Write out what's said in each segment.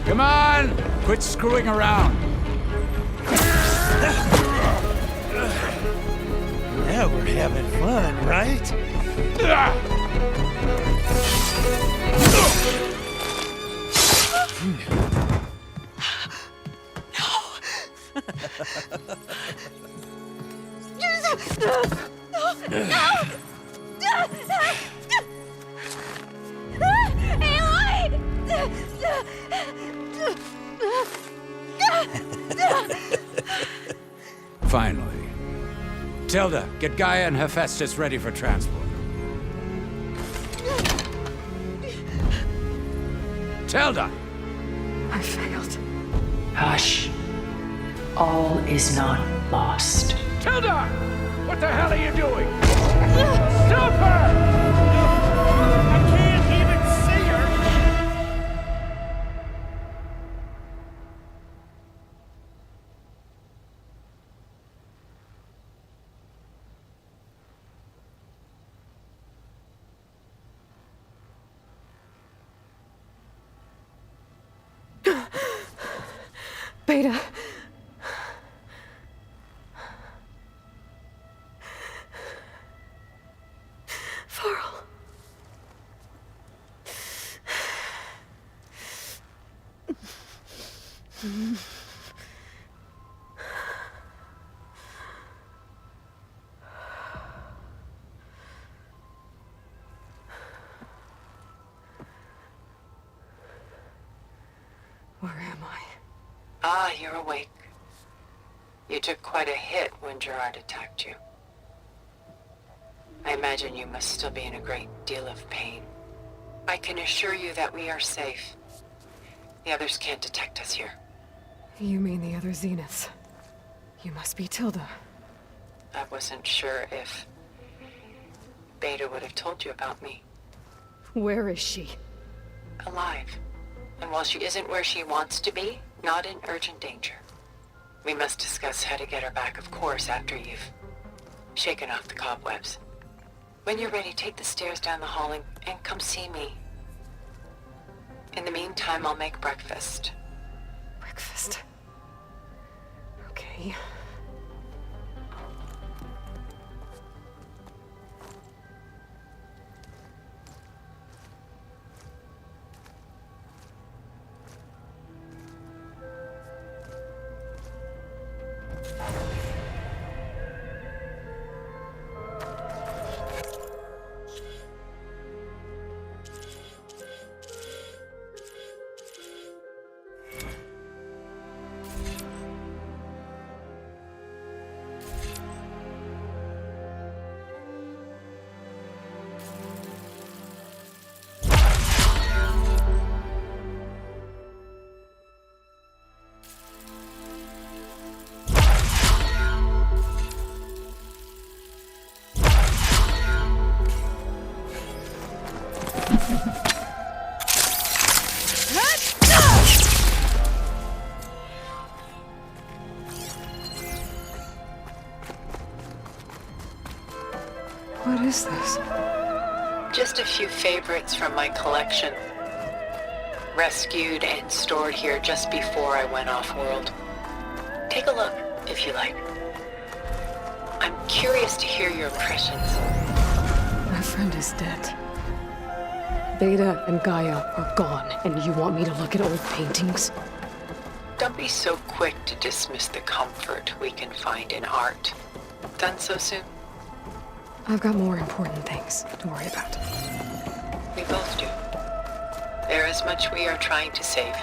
Come on! Quit screwing around. Now we're having fun, right? Finally. Tilda, get Gaia and Hephaestus ready for transport. Tilda! I failed. Hush. All is not lost. Tilda! What the hell are you doing? Stop her! I can't even see her! Beta. Farrell. Where am I? Ah, you're awake. You took quite a hit when Gerard attacked you. I imagine you must still be in a great deal of pain. I can assure you that we are safe. The others can't detect us here. You mean the other Zeniths? You must be Tilda. I wasn't sure if Beta would have told you about me. Where is she? Alive. And while she isn't where she wants to be, not in urgent danger. We must discuss how to get her back, of course, after you've shaken off the cobwebs. When you're ready, take the stairs down the hall and come see me. In the meantime, I'll make breakfast. Breakfast. Okay. What is this? Just a few favorites from my collection. Rescued and stored here just before I went off-world. Take a look, if you like. I'm curious to hear your impressions. My friend is dead. Beta and Gaia are gone, and you want me to look at old paintings? Don't be so quick to dismiss the comfort we can find in art. Done so soon? I've got more important things to worry about. We both do. There is much we are trying to save.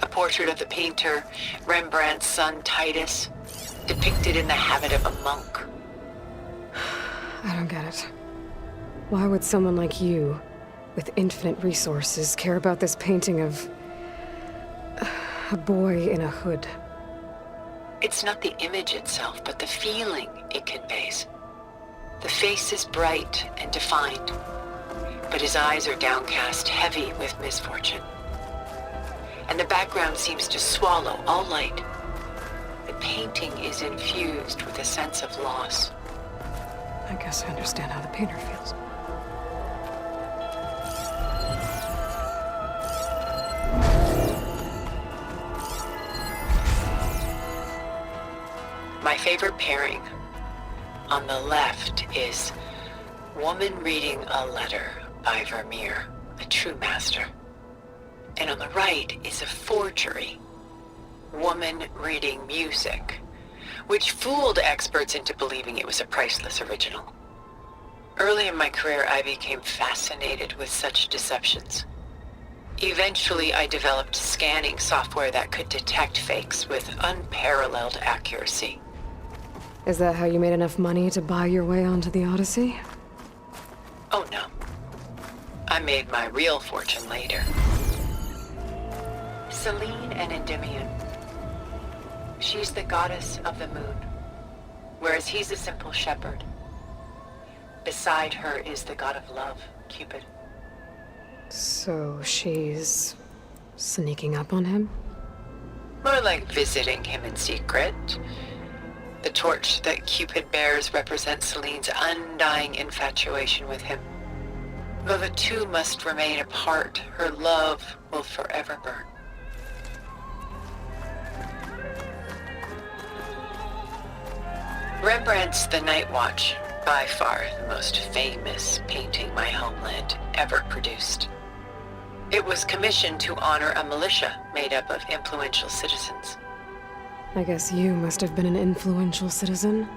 A portrait of the painter, Rembrandt's son Titus, depicted in the habit of a monk. I don't get it. Why would someone like you, with infinite resources, care about this painting of a boy in a hood? It's not the image itself, but the feeling it conveys. The face is bright and defined, but his eyes are downcast, heavy with misfortune. And the background seems to swallow all light. The painting is infused with a sense of loss. I guess I understand how the painter feels. My favorite pairing. On the left is Woman Reading a Letter by Vermeer, a true master. And on the right is a forgery, Woman Reading Music, which fooled experts into believing it was a priceless original. Early in my career, I became fascinated with such deceptions. Eventually, I developed scanning software that could detect fakes with unparalleled accuracy. Is that how you made enough money to buy your way onto the Odyssey? Oh no. I made my real fortune later. Selene and Endymion. She's the goddess of the moon, whereas he's a simple shepherd. Beside her is the god of love, Cupid. So she's sneaking up on him? More like visiting him in secret. The torch that Cupid bears represents Selene's undying infatuation with him. Though the two must remain apart, her love will forever burn. Rembrandt's The Night Watch, by far the most famous painting my homeland ever produced. It was commissioned to honor a militia made up of influential citizens. I guess you must have been an influential citizen.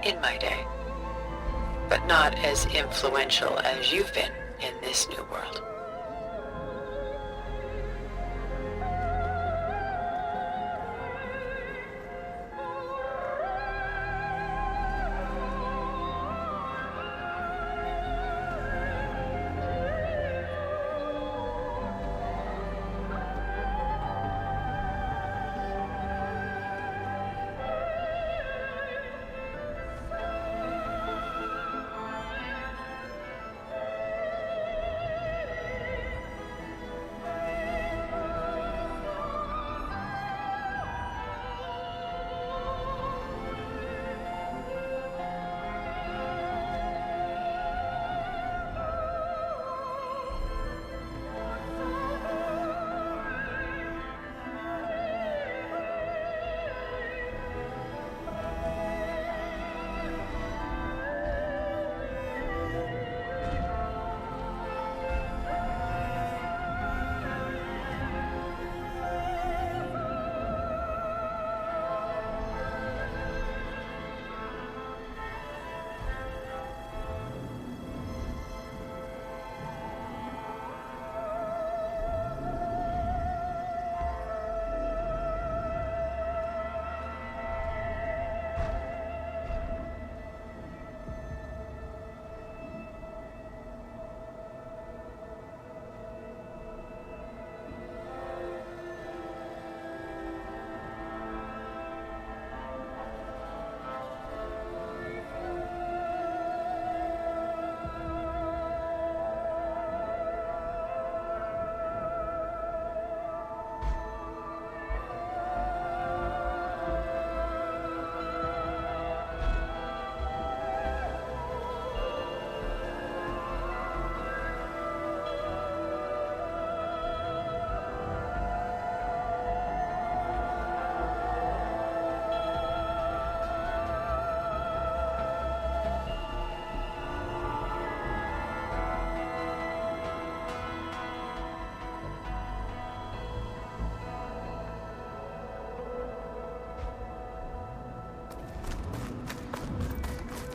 In my day. But not as influential as you've been in this new world.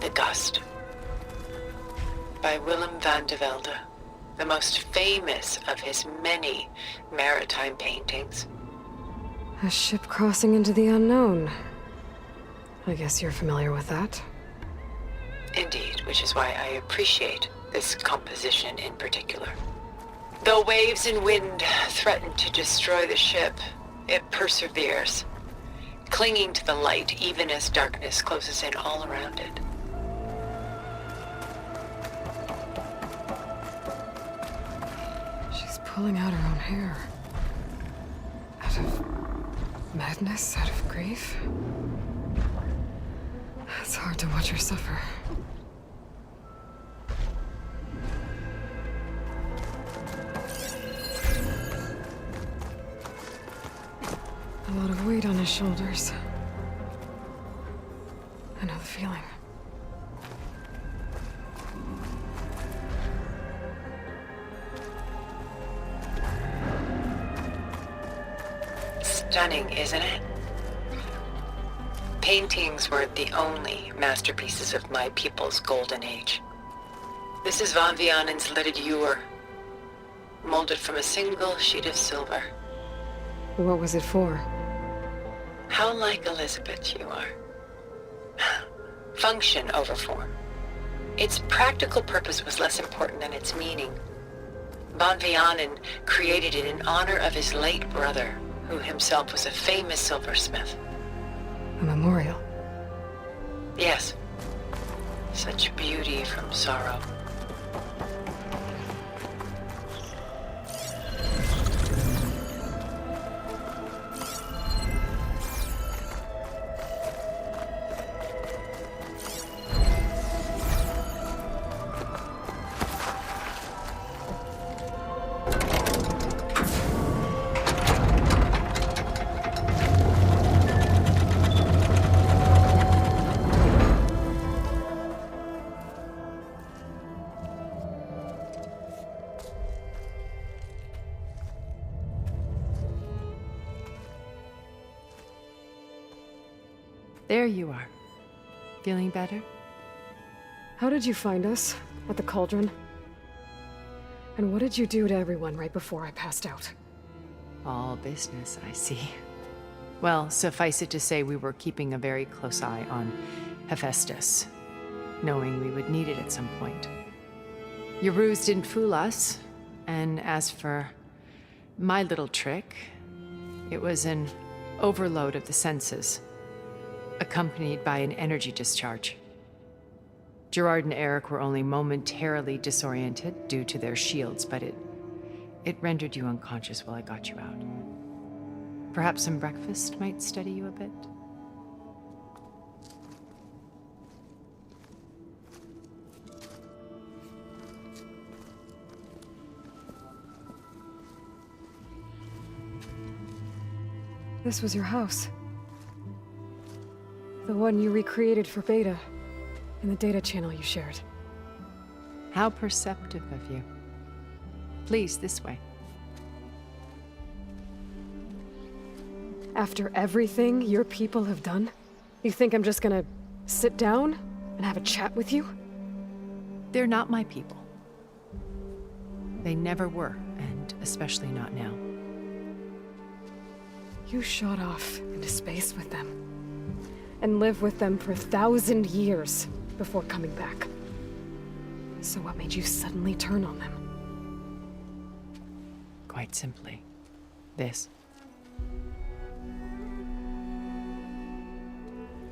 The Gust by Willem van de Velde, the most famous of his many maritime paintings. A ship crossing into the unknown. I guess you're familiar with that. Indeed, which is why I appreciate this composition in particular. Though waves and wind threaten to destroy the ship, it perseveres, clinging to the light even as darkness closes in all around it. She's pulling out her own hair. Out of madness, out of grief. It's hard to watch her suffer. A lot of weight on his shoulders. I know the feeling. Stunning, isn't it? Paintings weren't the only masterpieces of my people's golden age. This is Von Vianen's lidded ewer, molded from a single sheet of silver. What was it for? How like Elizabeth you are. Function over form. Its practical purpose was less important than its meaning. Von Vianen created it in honor of his late brother, who himself was a famous silversmith. A memorial. Yes. Such beauty from sorrow. There you are. Feeling better? How did you find us? At the cauldron? And what did you do to everyone right before I passed out? All business, I see. Well, suffice it to say we were keeping a very close eye on Hephaestus, knowing we would need it at some point. Your ruse didn't fool us, and as for my little trick, it was an overload of the senses, accompanied by an energy discharge. Gerard and Eric were only momentarily disoriented due to their shields, but it rendered you unconscious while I got you out. Perhaps some breakfast might steady you a bit? This was your house. The one you recreated for Beta, in the data channel you shared. How perceptive of you. Please, this way. After everything your people have done, you think I'm just gonna sit down and have a chat with you? They're not my people. They never were, and especially not now. You shot off into space with them, and lived with them for 1,000 years before coming back. So what made you suddenly turn on them? Quite simply, this.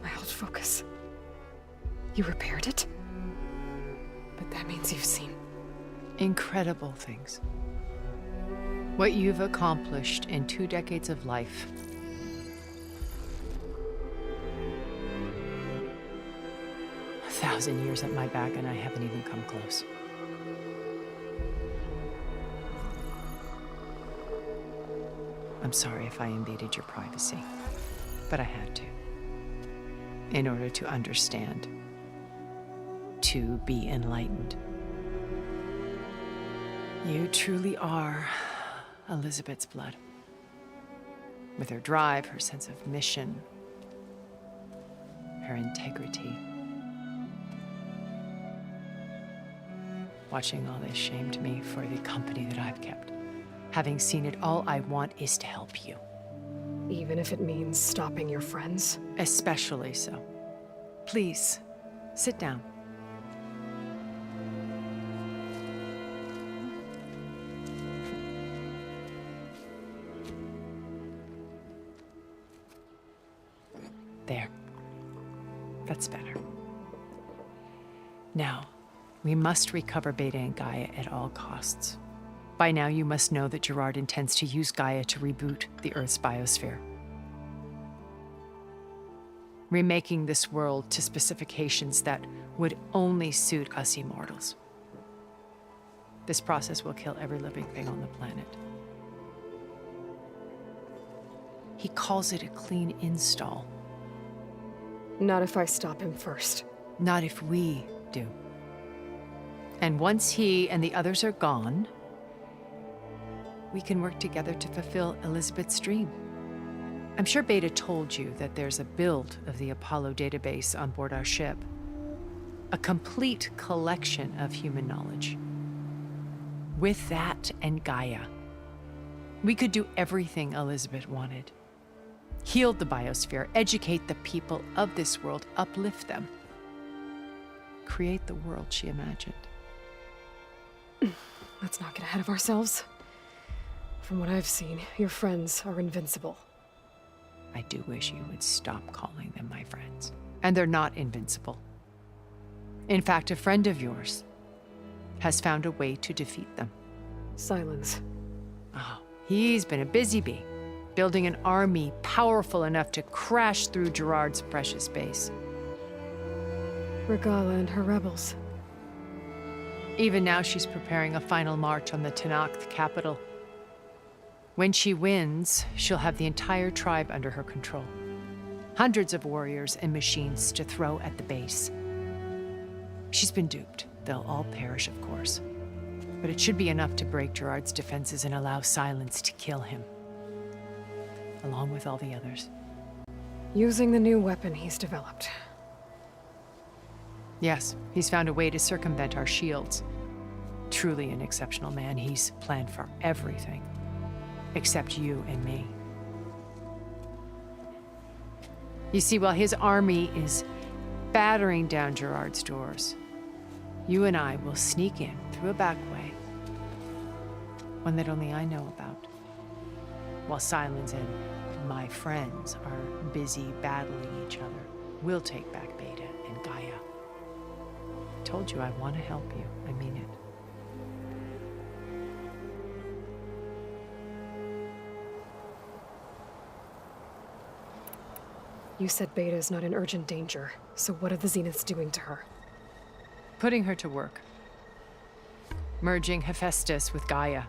My old focus. You repaired it? But that means you've seen. Incredible things. What you've accomplished in 2 decades of life. A 1,000 years at my back and I haven't even come close. I'm sorry if I invaded your privacy, but I had to. In order to understand. To be enlightened. You truly are Elizabeth's blood. With her drive, her sense of mission, her integrity. Watching all this shamed me for the company that I've kept. Having seen it, all I want is to help you. Even if it means stopping your friends? Especially so. Please, sit down. There. That's better. Now, we must recover Beta and Gaia at all costs. By now, you must know that Gerard intends to use Gaia to reboot the Earth's biosphere. Remaking this world to specifications that would only suit us immortals. This process will kill every living thing on the planet. He calls it a clean install. Not if I stop him first. Not if we do. And once he and the others are gone, we can work together to fulfill Elizabeth's dream. I'm sure Beta told you that there's a build of the Apollo database on board our ship. A complete collection of human knowledge. With that and Gaia, we could do everything Elizabeth wanted. Heal the biosphere, educate the people of this world, uplift them. Create the world she imagined. Let's not get ahead of ourselves. From what I've seen, your friends are invincible. I do wish you would stop calling them my friends. And they're not invincible. In fact, a friend of yours has found a way to defeat them. Silence. Oh, he's been a busy bee, building an army powerful enough to crash through Gerard's precious base. Regala and her rebels. Even now, she's preparing a final march on the Tenakth capital. When she wins, she'll have the entire tribe under her control. Hundreds of warriors and machines to throw at the base. She's been duped. They'll all perish, of course. But it should be enough to break Gerard's defenses and allow Silence to kill him. Along with all the others. Using the new weapon he's developed. Yes, he's found a way to circumvent our shields. Truly an exceptional man. He's planned for everything. Except you and me. You see, while his army is battering down Gerard's doors, you and I will sneak in through a back way. One that only I know about. While Silence and my friends are busy battling each other, we'll take back Beta and Gaia. I told you I want to help you. I mean it. You said Beta is not in urgent danger, so what are the Zeniths doing to her? Putting her to work. Merging Hephaestus with Gaia.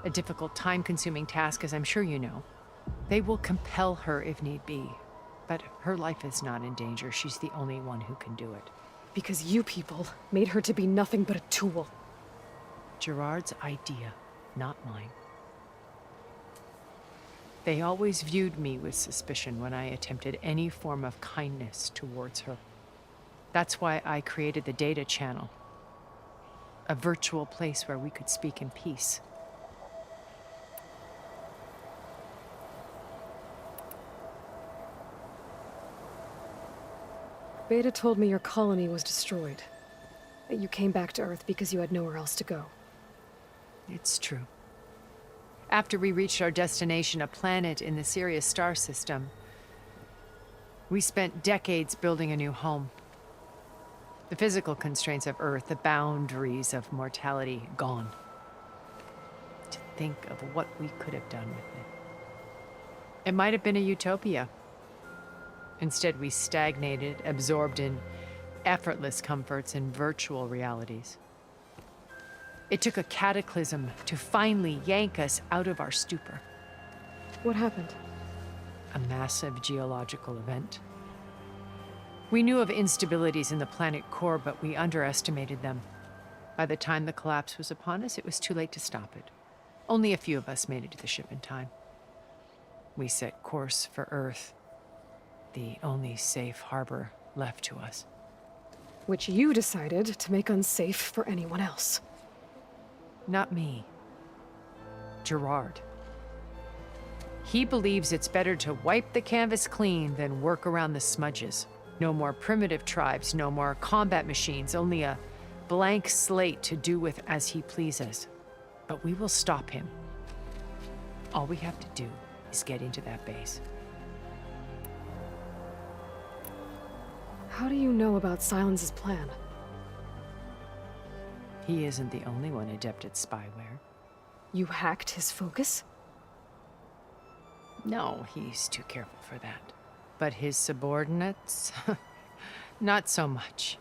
A difficult, time-consuming task, as I'm sure you know. They will compel her if need be. But her life is not in danger. She's the only one who can do it. Because you people made her to be nothing but a tool. Gerard's idea, not mine. They always viewed me with suspicion when I attempted any form of kindness towards her. That's why I created the data channel. A virtual place where we could speak in peace. Beta told me your colony was destroyed. That you came back to Earth because you had nowhere else to go. It's true. After we reached our destination, a planet in the Sirius star system, we spent decades building a new home. The physical constraints of Earth, the boundaries of mortality, gone. To think of what we could have done with it. It might have been a utopia. Instead, we stagnated, absorbed in effortless comforts and virtual realities. It took a cataclysm to finally yank us out of our stupor. What happened? A massive geological event. We knew of instabilities in the planet core, but we underestimated them. By the time the collapse was upon us, it was too late to stop it. Only a few of us made it to the ship in time. We set course for Earth, the only safe harbor left to us. Which you decided to make unsafe for anyone else. Not me. Gerard. He believes it's better to wipe the canvas clean than work around the smudges. No more primitive tribes, no more combat machines, only a blank slate to do with as he pleases. But we will stop him. All we have to do is get into that base. How do you know about Silence's plan? He isn't the only one adept at spyware. You hacked his focus? No, he's too careful for that. But his subordinates? Not so much.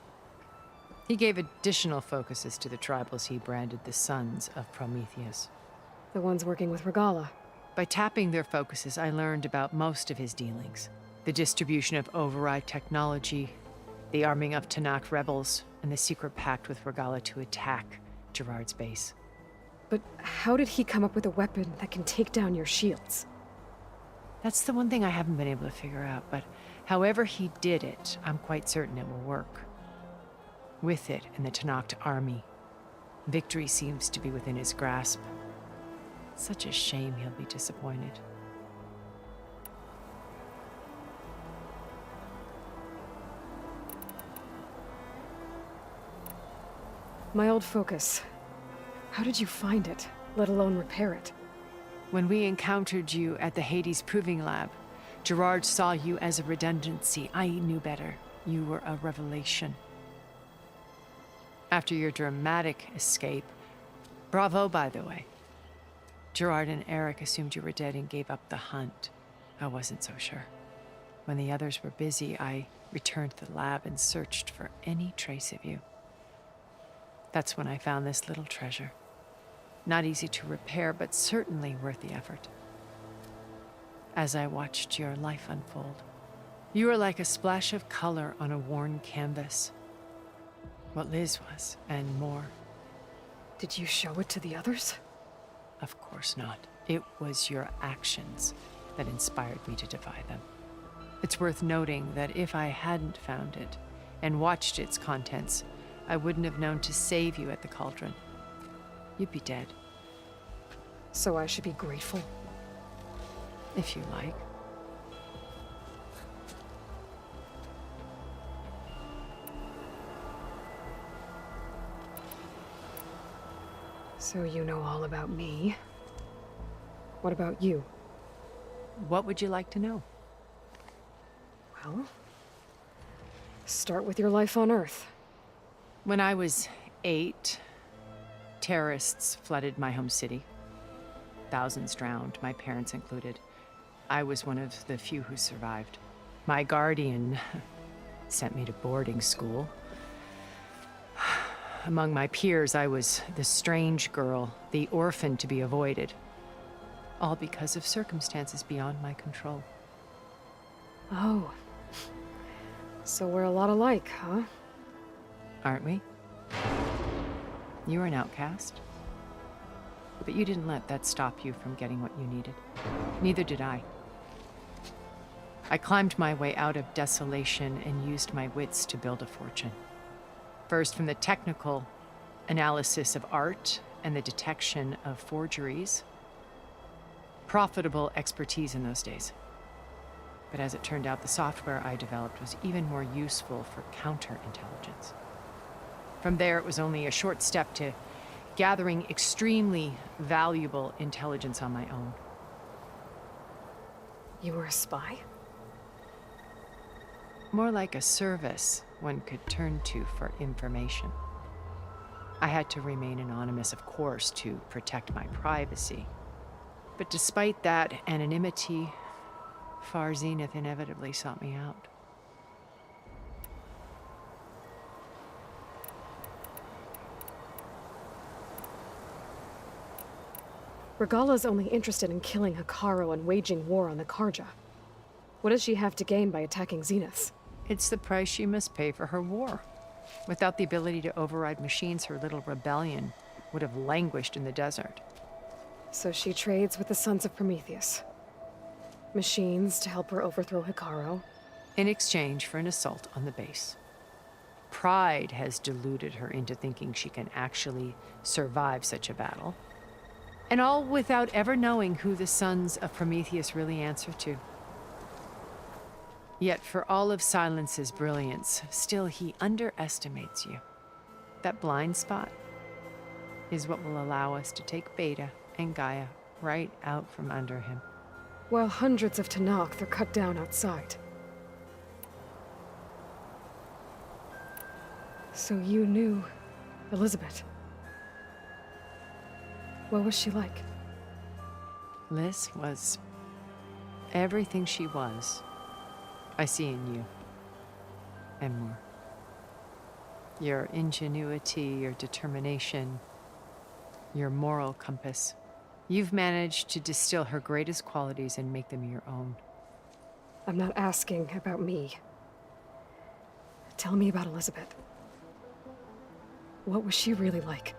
He gave additional focuses to the tribals he branded the Sons of Prometheus. The ones working with Regala. By tapping their focuses, I learned about most of his dealings. The distribution of override technology, the arming of Tanakh rebels, and the secret pact with Regala to attack Gerard's base. But how did he come up with a weapon that can take down your shields? That's the one thing I haven't been able to figure out, but however he did it, I'm quite certain it will work. With it and the Tanakh army, victory seems to be within his grasp. Such a shame he'll be disappointed. My old focus. How did you find it, let alone repair it? When we encountered you at the Hades Proving Lab, Gerard saw you as a redundancy. I knew better. You were a revelation. After your dramatic escape, bravo, by the way. Gerard and Eric assumed you were dead and gave up the hunt. I wasn't so sure. When the others were busy, I returned to the lab and searched for any trace of you. That's when I found this little treasure. Not easy to repair, but certainly worth the effort. As I watched your life unfold, you were like a splash of color on a worn canvas. What Liz was, and more. Did you show it to the others? Of course not. It was your actions that inspired me to defy them. It's worth noting that if I hadn't found it and watched its contents, I wouldn't have known to save you at the cauldron. You'd be dead. So I should be grateful? If you like. So you know all about me. What about you? What would you like to know? Well, start with your life on Earth. When I was 8, terrorists flooded my home city. Thousands drowned, my parents included. I was one of the few who survived. My guardian sent me to boarding school. Among my peers, I was the strange girl, the orphan to be avoided. All because of circumstances beyond my control. Oh. So we're a lot alike, huh? Aren't we? You were an outcast. But you didn't let that stop you from getting what you needed. Neither did I. I climbed my way out of desolation and used my wits to build a fortune. First, from the technical analysis of art and the detection of forgeries. Profitable expertise in those days. But as it turned out, the software I developed was even more useful for counterintelligence. From there, it was only a short step to gathering extremely valuable intelligence on my own. You were a spy? More like a service one could turn to for information. I had to remain anonymous, of course, to protect my privacy. But despite that anonymity, Far Zenith inevitably sought me out. Regala's only interested in killing Hikaru and waging war on the Karja. What does she have to gain by attacking Zeniths? It's the price she must pay for her war. Without the ability to override machines, her little rebellion would have languished in the desert. So she trades with the Sons of Prometheus. Machines to help her overthrow Hikaru. In exchange for an assault on the base. Pride has deluded her into thinking she can actually survive such a battle. And all without ever knowing who the Sons of Prometheus really answer to. Yet for all of Silence's brilliance, still he underestimates you. That blind spot is what will allow us to take Beta and Gaia right out from under him. While hundreds of Tanakh are cut down outside. So you knew Elizabeth. What was she like? Liz was everything she was. I see in you. And more. Your ingenuity, your determination, your moral compass. You've managed to distill her greatest qualities and make them your own. I'm not asking about me. Tell me about Elizabeth. What was she really like?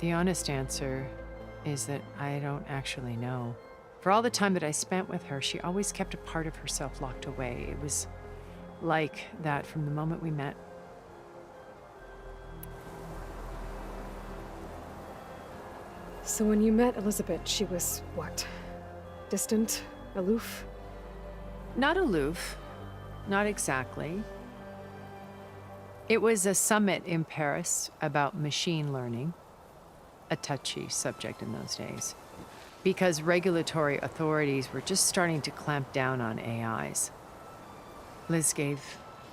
The honest answer is that I don't actually know. For all the time that I spent with her, she always kept a part of herself locked away. It was like that from the moment we met. So when you met Elizabeth, she was what? Distant? Aloof? Not aloof. Not exactly. It was a summit in Paris about machine learning, a touchy subject in those days, because regulatory authorities were just starting to clamp down on AIs. Liz gave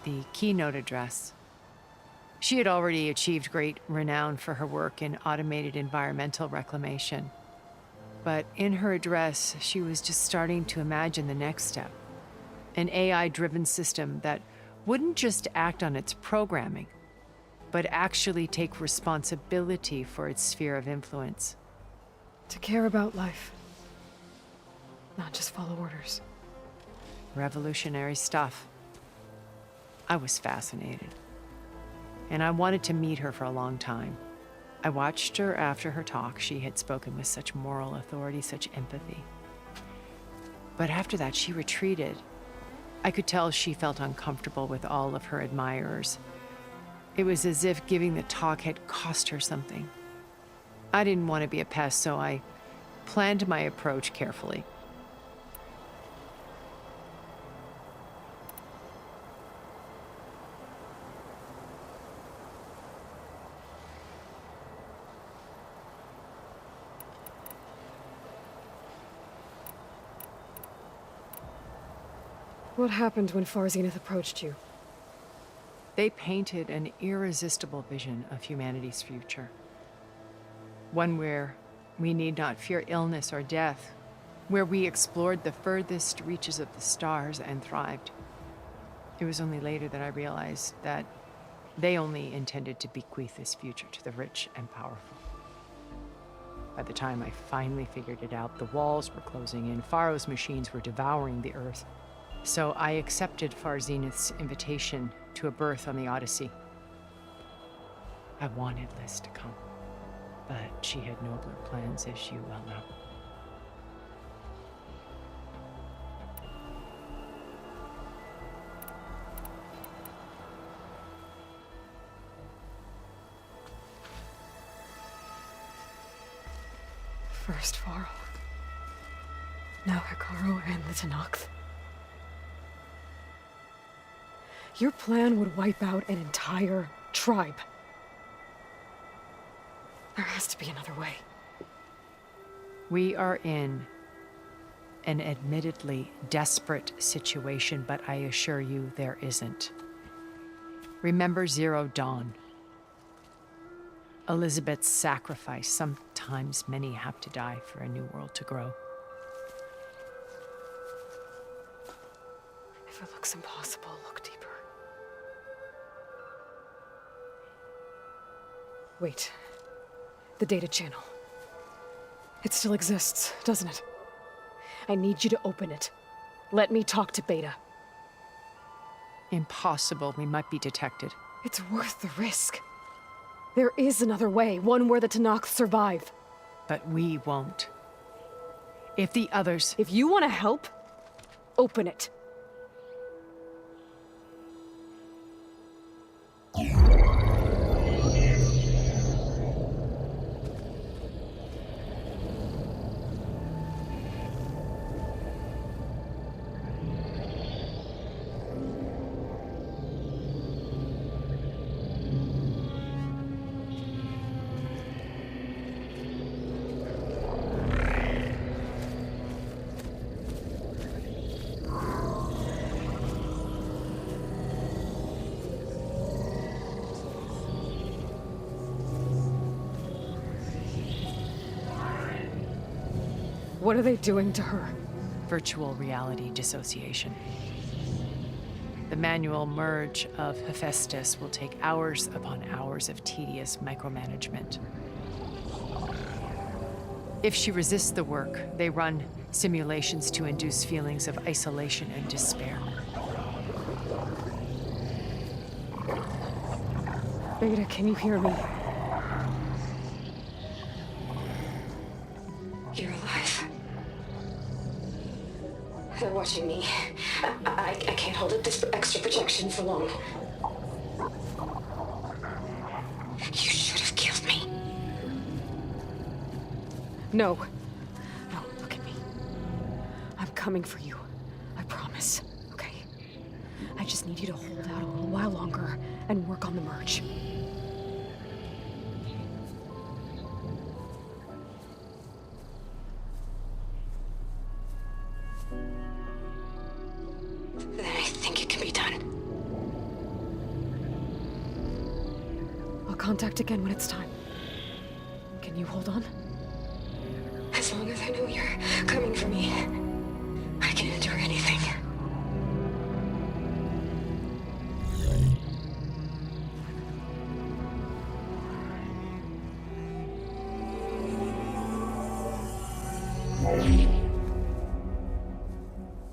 the keynote address. She had already achieved great renown for her work in automated environmental reclamation. But in her address, she was just starting to imagine the next step, an AI-driven system that wouldn't just act on its programming, but actually take responsibility for its sphere of influence. To care about life. Not just follow orders. Revolutionary stuff. I was fascinated. And I wanted to meet her for a long time. I watched her after her talk. She had spoken with such moral authority, such empathy. But after that, she retreated. I could tell she felt uncomfortable with all of her admirers. It was as if giving the talk had cost her something. I didn't want to be a pest, so I planned my approach carefully. What happened when Far Zenith approached you? They painted an irresistible vision of humanity's future. One where we need not fear illness or death, where we explored the furthest reaches of the stars and thrived. It was only later that I realized that they only intended to bequeath this future to the rich and powerful. By the time I finally figured it out, the walls were closing in, Pharaoh's machines were devouring the earth. So I accepted Far Zenith's invitation to a berth on the Odyssey. I wanted Liz to come, but she had nobler plans, as you well know. First Pharaoh. Now Hikaru and the Tenakth. Your plan would wipe out an entire tribe. There has to be another way. We are in an admittedly desperate situation, but I assure you there isn't. Remember Zero Dawn. Elizabeth's sacrifice. Sometimes many have to die for a new world to grow. If it looks impossible, look deeper. Wait. The data channel. It still exists, doesn't it? I need you to open it. Let me talk to Beta. Impossible. We might be detected. It's worth the risk. There is another way, one where the Tenakth survive. But we won't. If the others... If you want to help, open it. What are they doing to her? Virtual reality dissociation. The manual merge of Hephaestus will take hours upon hours of tedious micromanagement. If she resists the work, they run simulations to induce feelings of isolation and despair. Beta, can you hear me? You're alive. They're watching me. I can't hold up this extra protection for long. You should have killed me. No. No, look at me. I'm coming for you. I promise, okay? I just need you to hold out a little while longer and work on the merge. Then I think it can be done. I'll contact again when it's time. Can you hold on? As long as I know you're coming for me, I can endure anything.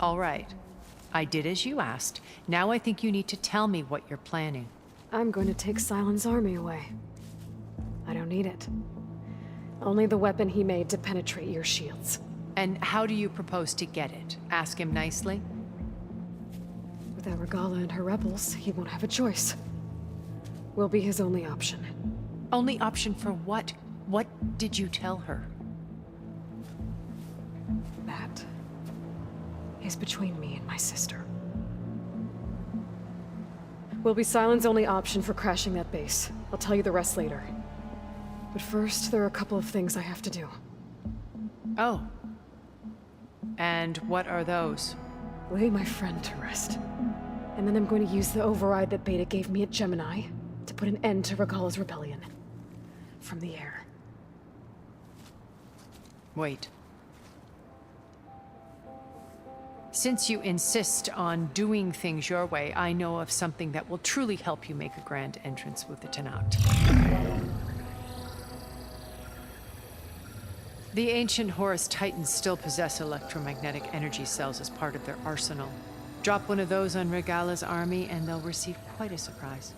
All right. I did as you asked. Now I think you need to tell me what you're planning. I'm going to take Silent's army away. I don't need it. Only the weapon he made to penetrate your shields. And how do you propose to get it? Ask him nicely? Without Regala and her rebels, he won't have a choice. We'll be his only option. Only option for what? What did you tell her? That is between me and my sister. Will be Silent's only option for crashing that base. I'll tell you the rest later. But first, there are a couple of things I have to do. Oh. And what are those? Lay my friend to rest. And then I'm going to use the override that Beta gave me at Gemini to put an end to Regala's rebellion. From the air. Wait. Since you insist on doing things your way, I know of something that will truly help you make a grand entrance with the Tenat. The ancient Horus Titans still possess electromagnetic energy cells as part of their arsenal. Drop one of those on Regala's army and they'll receive quite a surprise.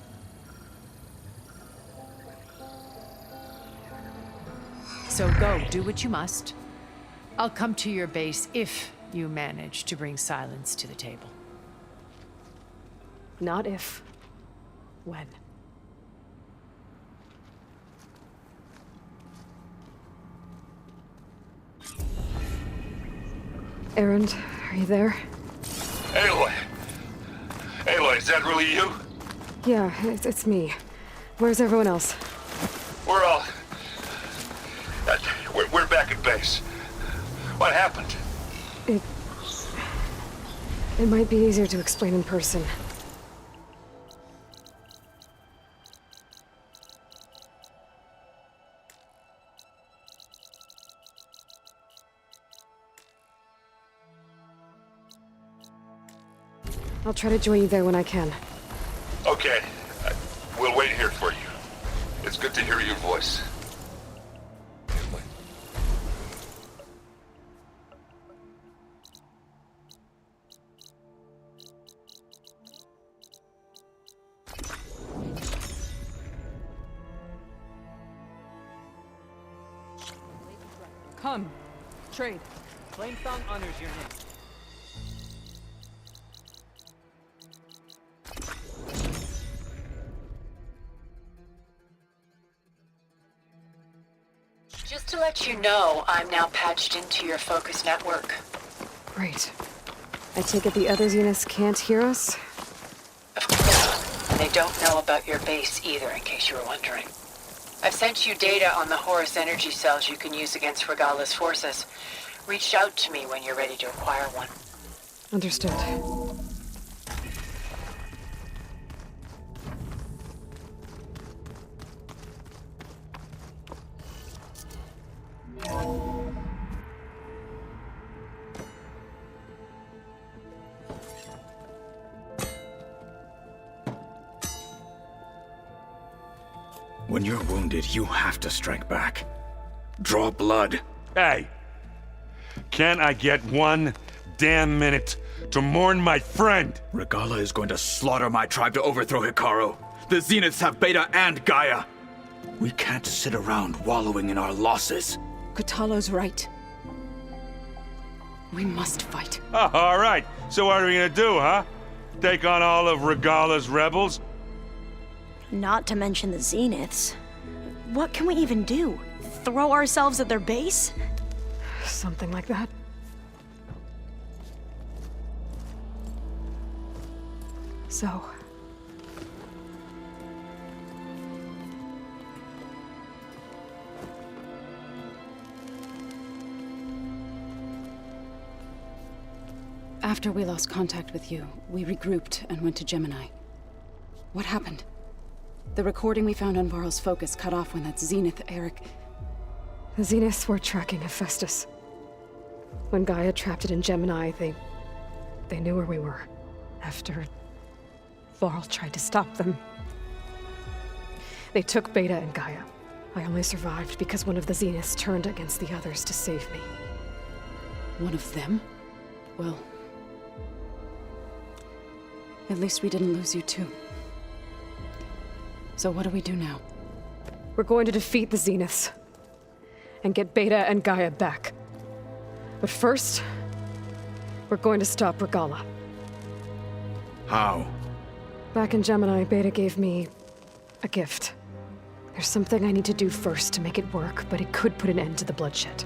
So go, do what you must. I'll come to your base if you manage to bring Silence to the table. Not if. When. Erend, are you there? Aloy! Aloy, is that really you? Yeah, it's me. Where's everyone else? We're all... we're back at base. What happened? It might be easier to explain in person. I'll try to join you there when I can. Okay. We'll wait here for you. It's good to hear your voice. Come. Trade. Flamethong honors your name. Just to let you know, I'm now patched into your focus network. Great. I take it the other Zeniths can't hear us? Of course. And they don't know about your base either, in case you were wondering. I've sent you data on the Horus energy cells you can use against Regala's forces. Reach out to me when you're ready to acquire one. Understood. When you're wounded, you have to strike back. Draw blood. Hey! Can't I get one damn minute to mourn my friend? Regala is going to slaughter my tribe to overthrow Hikaru. The Zeniths have Beta and Gaia. We can't sit around wallowing in our losses. Kotalo's right. We must fight. Oh, all right. So what are we gonna do, huh? Take on all of Regala's rebels? Not to mention the Zeniths. What can we even do? Throw ourselves at their base? Something like that. So... After we lost contact with you, we regrouped and went to Gemini. What happened? The recording we found on Varl's focus cut off when that Zenith, Eric... The Zeniths were tracking Hephaestus. When Gaia trapped it in Gemini, they knew where we were. After Varl tried to stop them. They took Beta and Gaia. I only survived because one of the Zeniths turned against the others to save me. One of them? Well... at least we didn't lose you too. So what do we do now? We're going to defeat the Zeniths. And get Beta and Gaia back. But first, we're going to stop Regala. How? Back in Gemini, Beta gave me a gift. There's something I need to do first to make it work, but it could put an end to the bloodshed.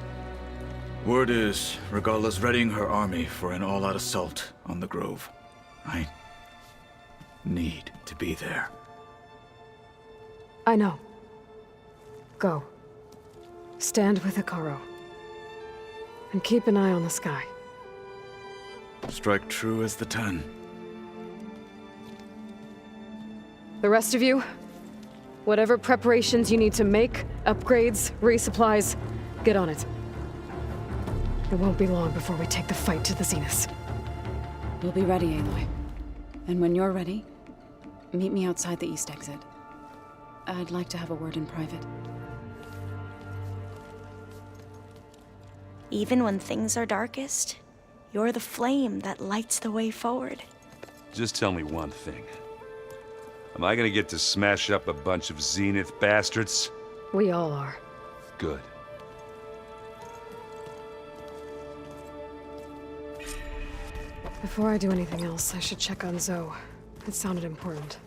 Word is, Regala's readying her army for an all-out assault on the Grove. I need to be there. I know. Go. Stand with Hikaru. And keep an eye on the sky. Strike true as the 10. The rest of you, whatever preparations you need to make, upgrades, resupplies, get on it. It won't be long before we take the fight to the Zeniths. We'll be ready, Aloy. And when you're ready, meet me outside the east exit. I'd like to have a word in private. Even when things are darkest, you're the flame that lights the way forward. Just tell me one thing. Am I gonna get to smash up a bunch of Zenith bastards? We all are. Good. Before I do anything else, I should check on Zoe. It sounded important.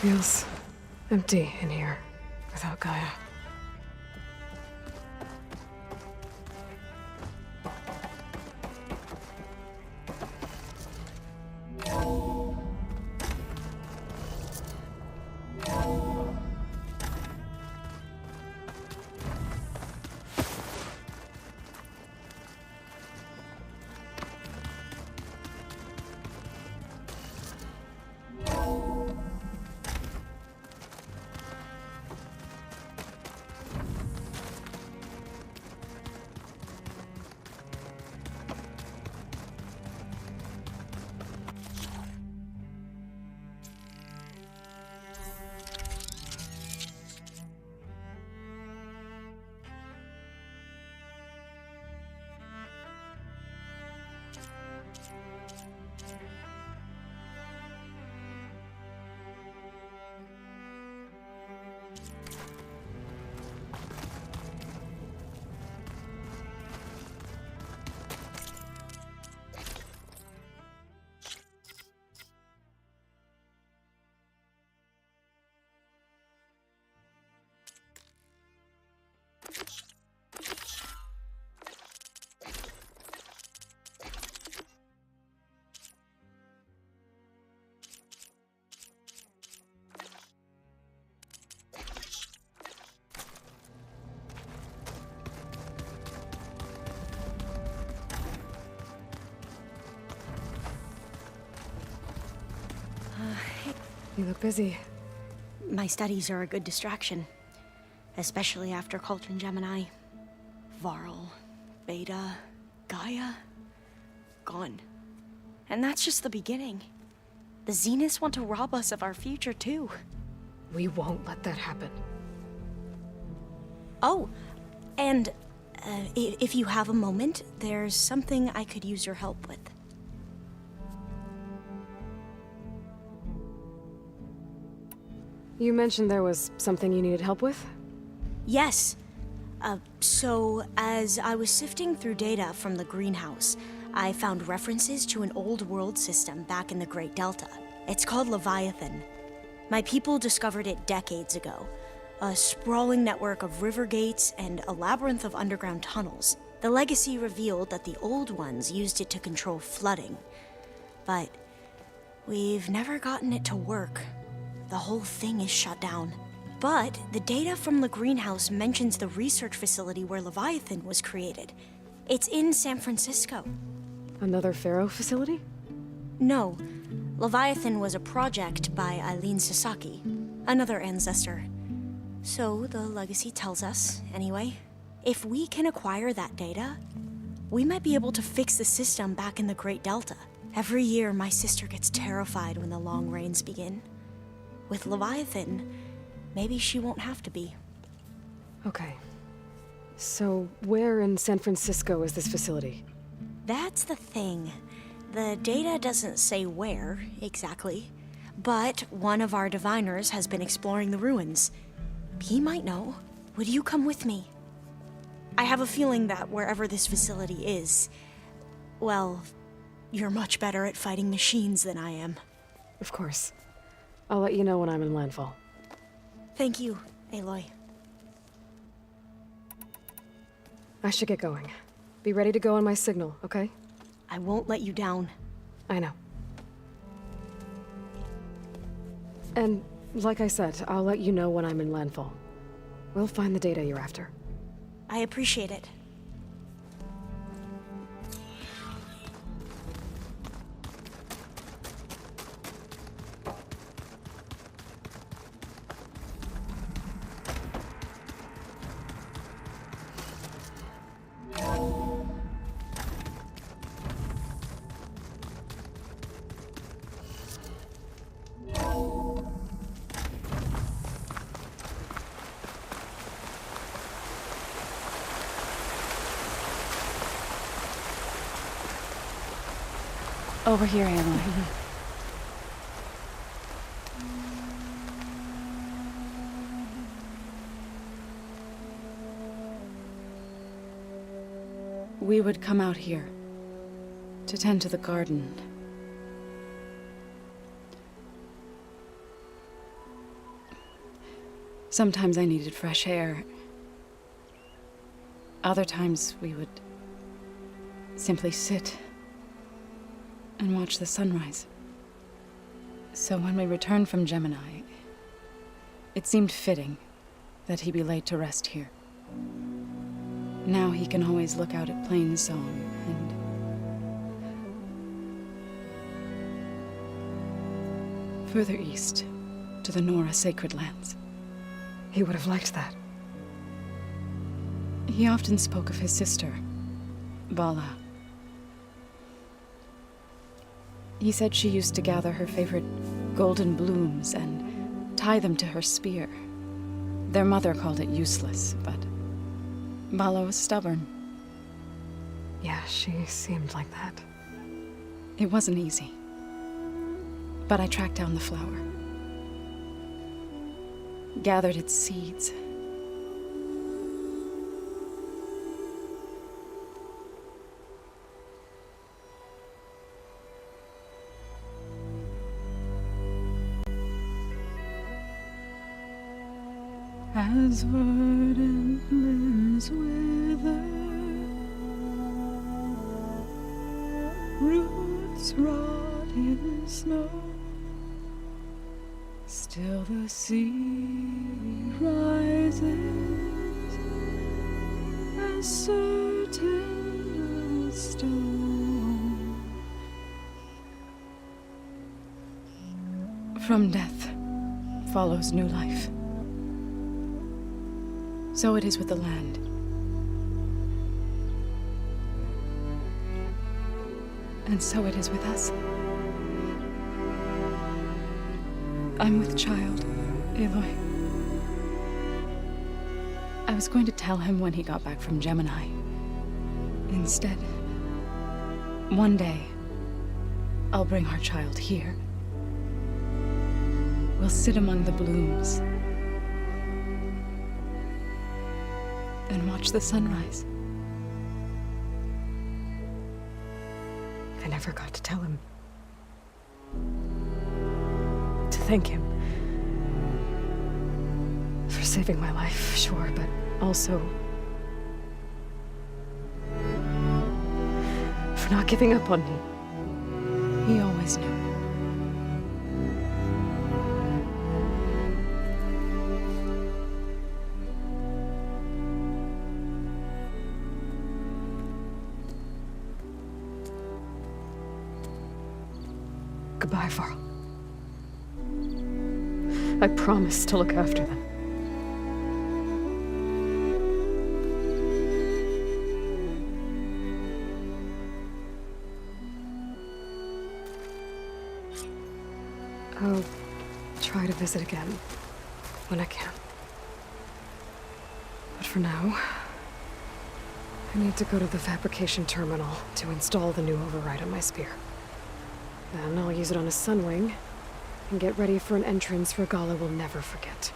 Feels empty in here without Gaia. You look busy. My studies are a good distraction, especially after Cauldron Gemini. Varl, Beta, Gaia, gone. And that's just the beginning. The Zeniths want to rob us of our future, too. We won't let that happen. Oh, and if you have a moment, there's something I could use your help with. You mentioned there was something you needed help with? Yes. So, as I was sifting through data from the greenhouse, I found references to an old world system back in the Great Delta. It's called Leviathan. My people discovered it decades ago. A sprawling network of river gates and a labyrinth of underground tunnels. The legacy revealed that the old ones used it to control flooding. But we've never gotten it to work. The whole thing is shut down. But the data from the greenhouse mentions the research facility where Leviathan was created. It's in San Francisco. Another Pharaoh facility? No. Leviathan was a project by Eileen Sasaki, another ancestor. So the legacy tells us, anyway, if we can acquire that data, we might be able to fix the system back in the Great Delta. Every year, my sister gets terrified when the long rains begin. With Leviathan, maybe she won't have to be. Okay. So, where in San Francisco is this facility? That's the thing. The data doesn't say where, exactly. But one of our diviners has been exploring the ruins. He might know. Would you come with me? I have a feeling that wherever this facility is, well, you're much better at fighting machines than I am. Of course. I'll let you know when I'm in landfall. Thank you, Aloy. I should get going. Be ready to go on my signal, okay? I won't let you down. I know. And, like I said, I'll let you know when I'm in landfall. We'll find the data you're after. I appreciate it. Over here, Aloy. We would come out here to tend to the garden. Sometimes I needed fresh air. Other times we would simply sit and watch the sunrise. So when we returned from Gemini, it seemed fitting that he be laid to rest here. Now he can always look out at Plainsong and further east to the Nora sacred lands. He would have liked that. He often spoke of his sister, Vala. He said she used to gather her favorite golden blooms and tie them to her spear. Their mother called it useless, but Vala was stubborn. Yeah, she seemed like that. It wasn't easy. But I tracked down the flower. Gathered its seeds. As verdant limbs wither, roots rot in snow, still the sea rises, as certain as stone. From death follows new life. So it is with the land. And so it is with us. I'm with child, Aloy. I was going to tell him when he got back from Gemini. Instead, one day, I'll bring our child here. We'll sit among the blooms and watch the sunrise. I never got to tell him. To thank him. For saving my life, sure, but also for not giving up on me. He always knew. Goodbye, Varl. I promise to look after them. I'll try to visit again when I can. But for now, I need to go to the fabrication terminal to install the new override on my spear. Then I'll use it on a sunwing and get ready for an entrance Regala will never forget.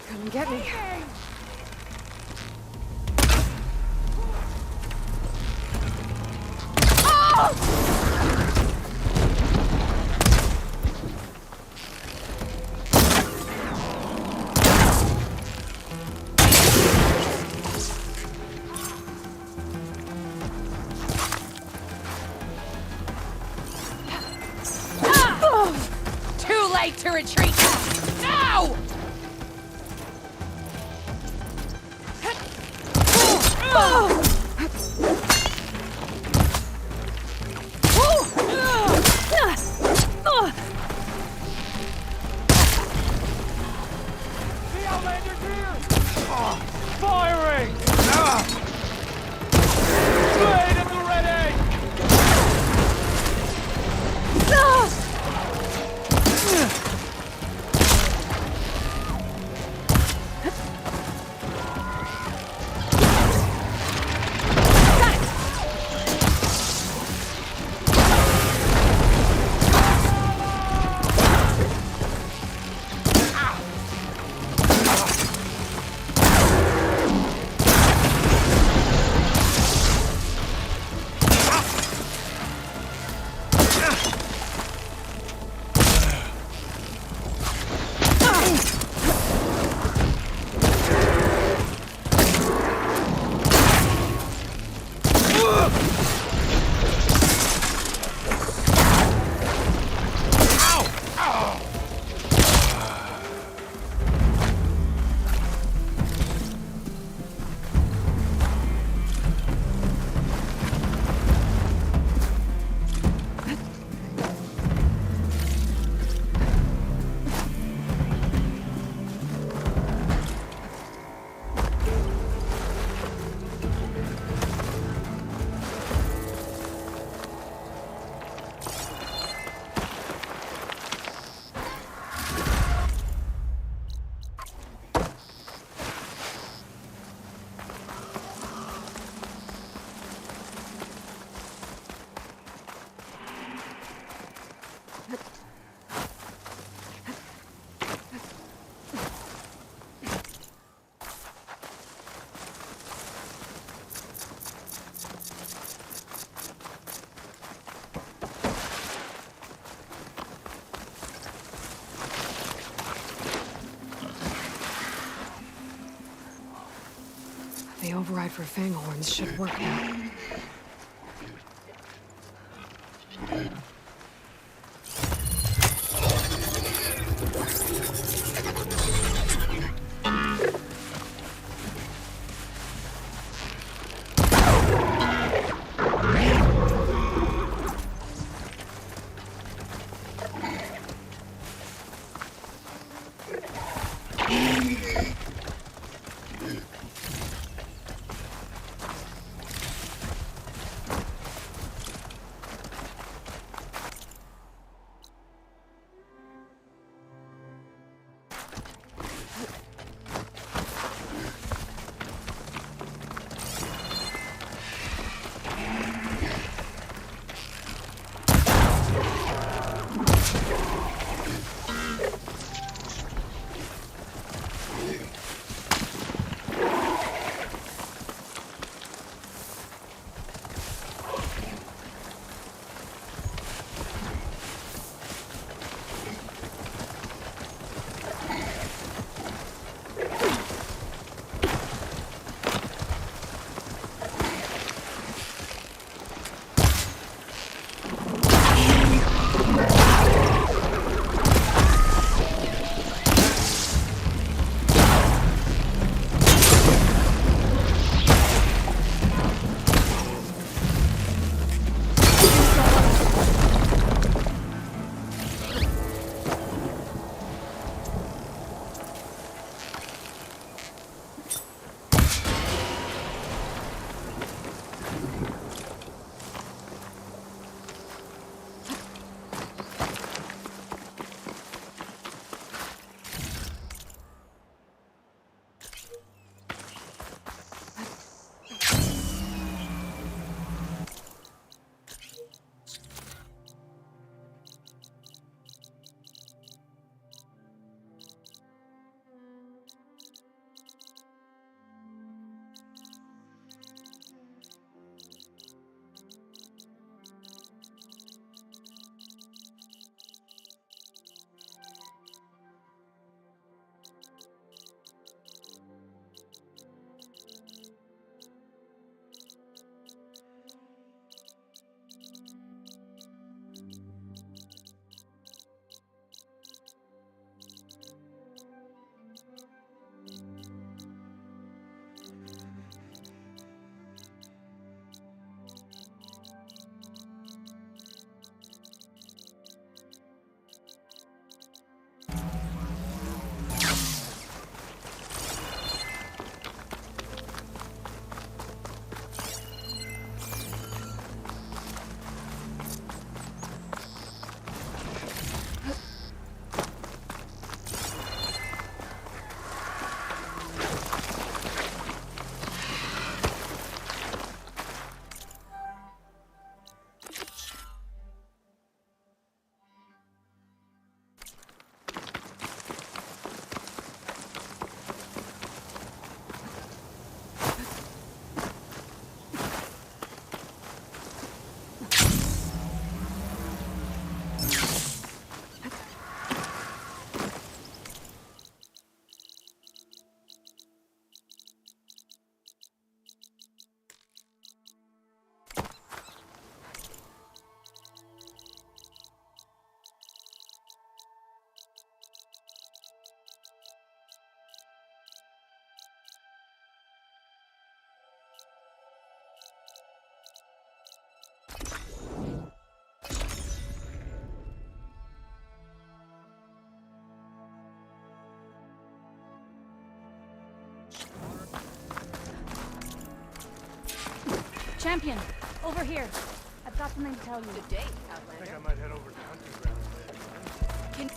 Come and get me. Too late to retreat! Now! The Outlander's here! Firing! Blade at the ready! The override for Fanghorns should work now. Champion, over here. I've got something to tell you. Good day, Outlander. I think I might head over to hunting grounds later. Can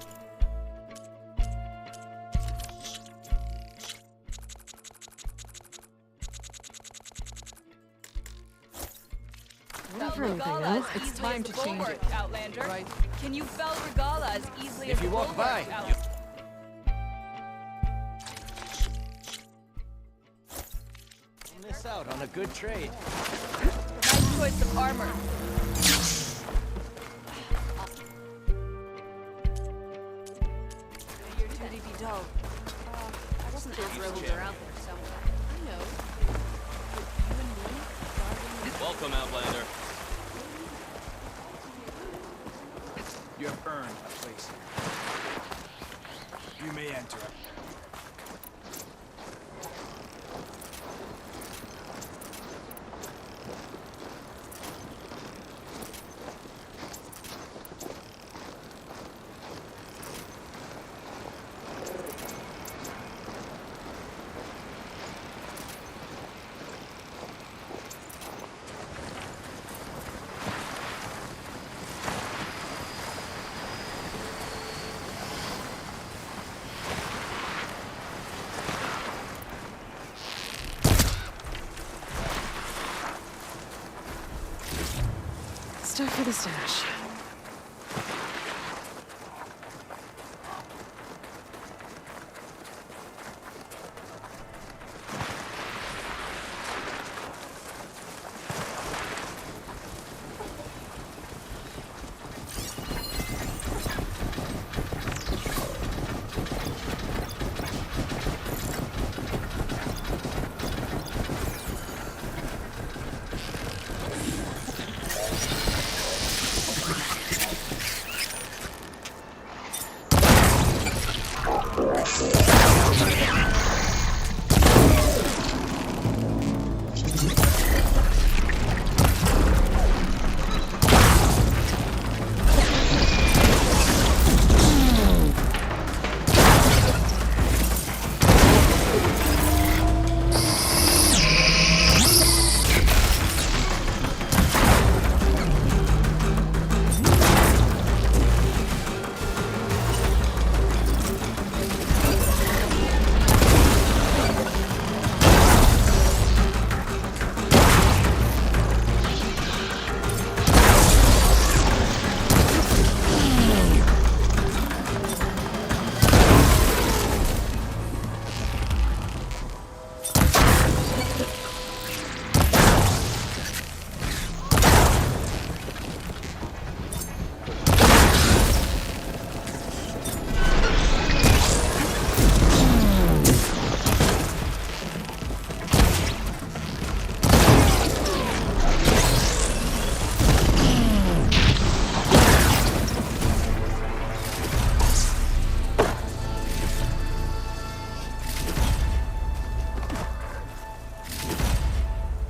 Anything It's time to change it, Outlander. Right. Can you fell Regala as easily as If you walk by, miss out on a good trade. Nice choice of armor. May your duty be dull. I wasn't sure if roads are out there somewhere. I know. Welcome, Outlander. You have earned a place here. You may enter. Stuff for the stash.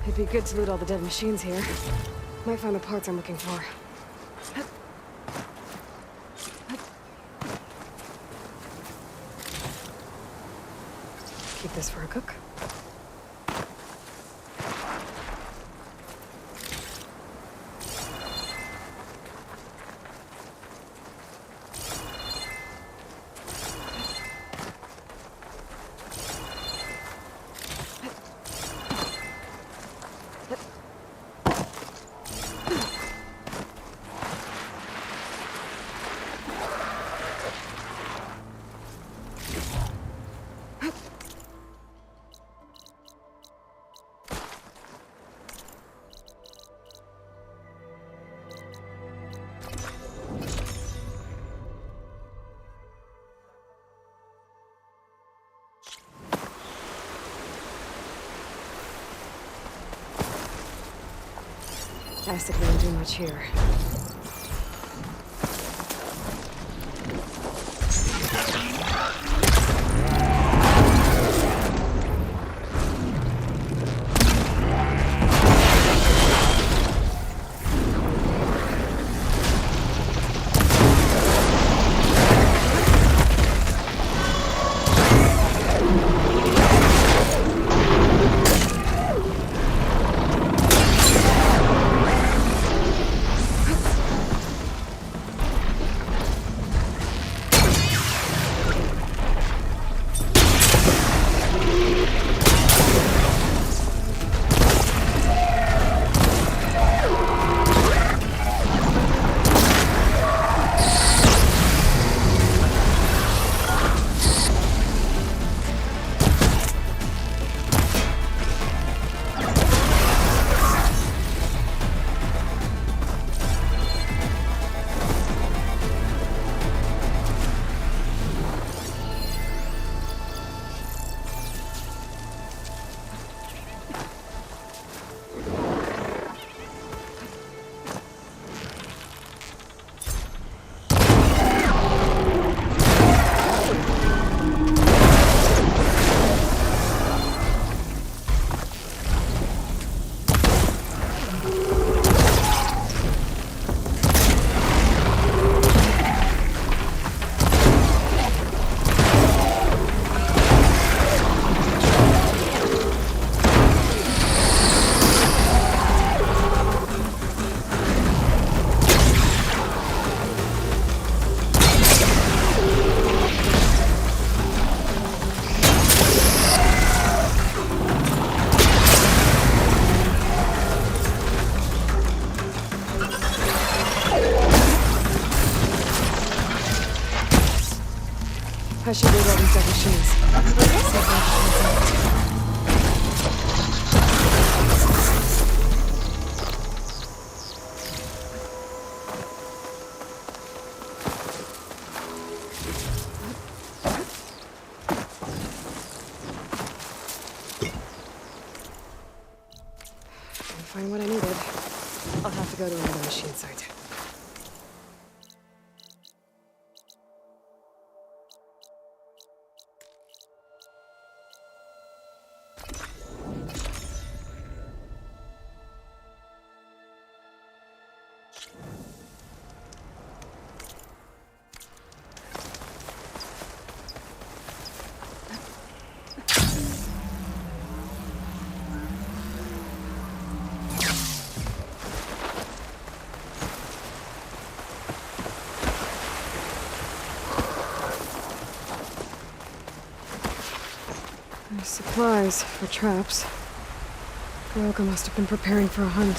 It'd be good to loot all the dead machines here. Might find the parts I'm looking for. Keep this for a cook. Acid won't do much here. I should read all these dead machines. See if I can find Didn't find what I needed. I'll have to go to another machine site. There's supplies for traps. Garoka must have been preparing for a hunt.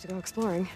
have to go exploring.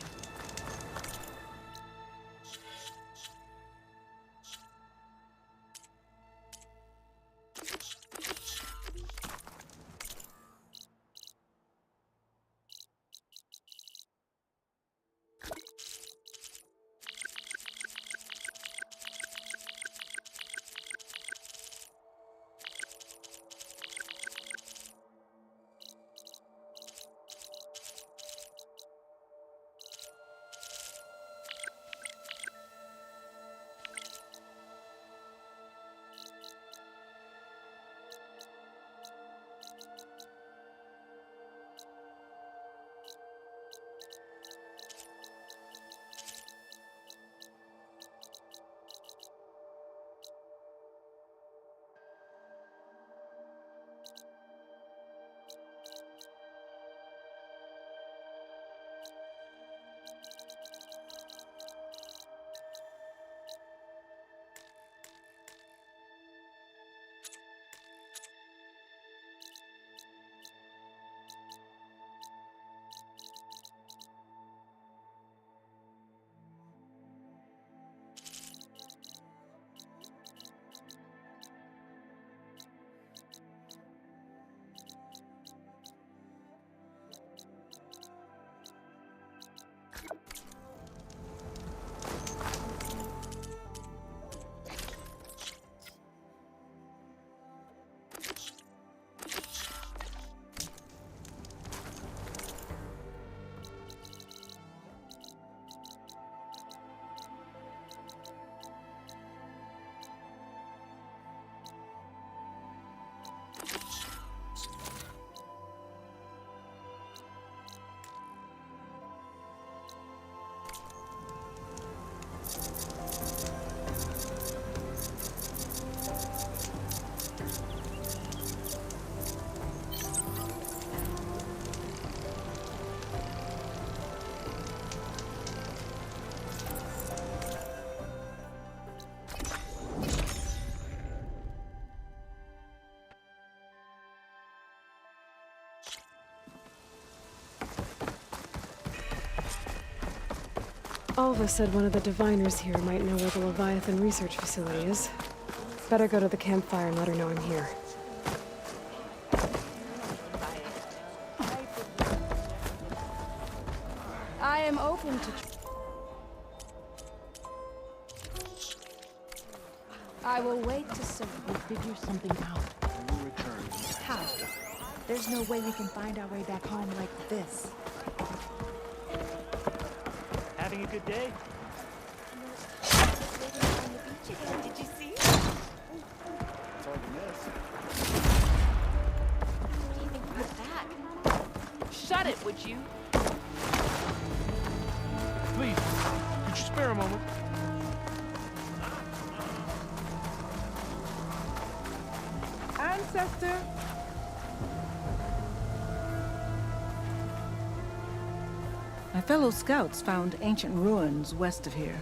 Alva said one of the diviners here might know where the Leviathan research facility is. Better go to the campfire and let her know I'm here. I am open to. I will wait to serve. We'll figure something out. We'll return. How? There's no way we can find our way back home like this. Having a good day? Did you see? It's hard to miss. What do you think about that? Shut it, would you? Please, could you spare a moment? Ancestor! My fellow scouts found ancient ruins west of here.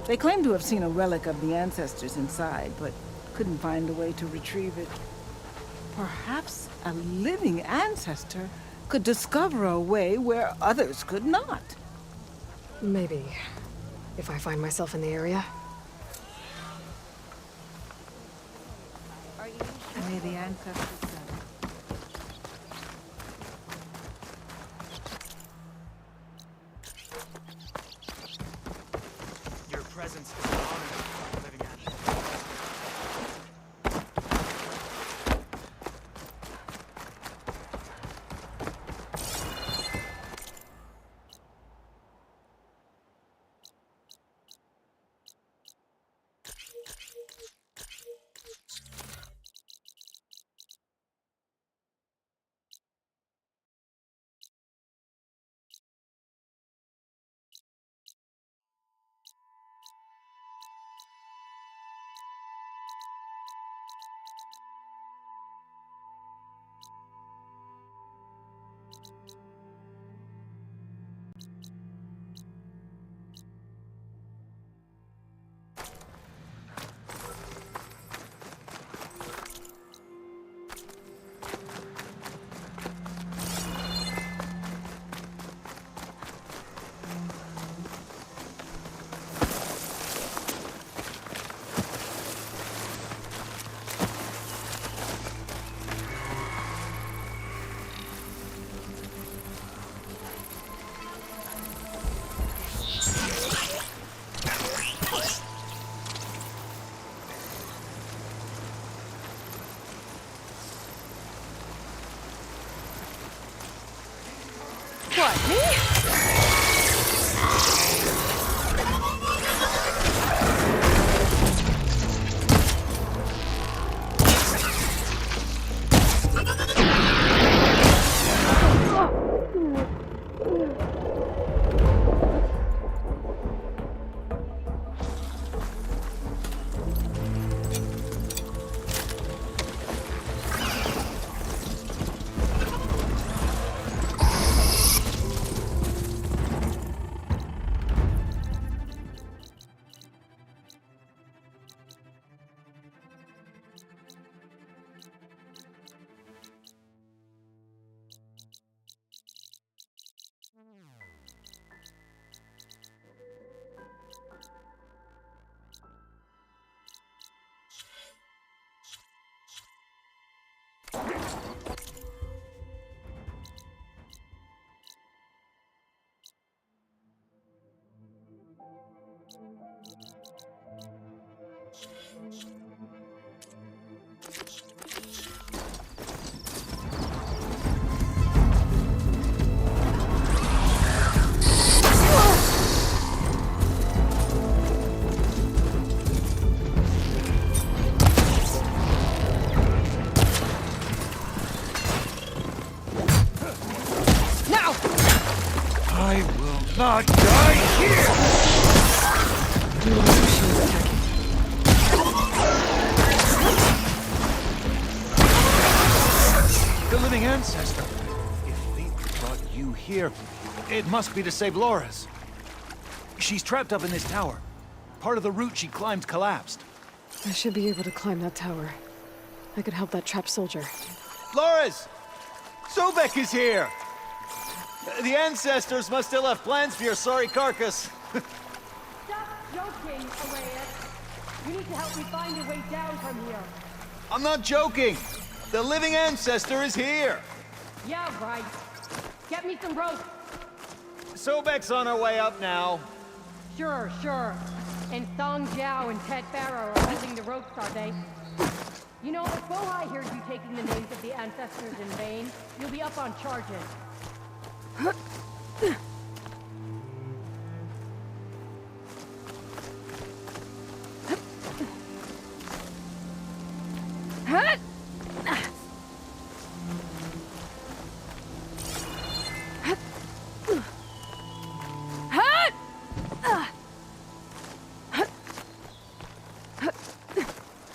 They claim to have seen a relic of the ancestors inside, but couldn't find a way to retrieve it. Perhaps a living ancestor could discover a way where others could not. Maybe. If I find myself in the area. May the ancestors guide. Your presence is an honor, living ancestor. not die here! You know who she was attacking. The living ancestor. If fate brought you here, it must be to save Laura's. She's trapped up in this tower. Part of the route she climbed collapsed. I should be able to climb that tower. I could help that trapped soldier. Laura's! Sobek is here! The ancestors must still have plans for your sorry carcass. Stop joking, Arrayas. You need to help me find a way down from here. I'm not joking! The living ancestor is here! Yeah, right. Get me some rope. Sobek's on her way up now. Sure, sure. And Song Jiao and Ted Farrow are holding the ropes, are they? You know, if Bohai hears you taking the names of the ancestors in vain, you'll be up on charges.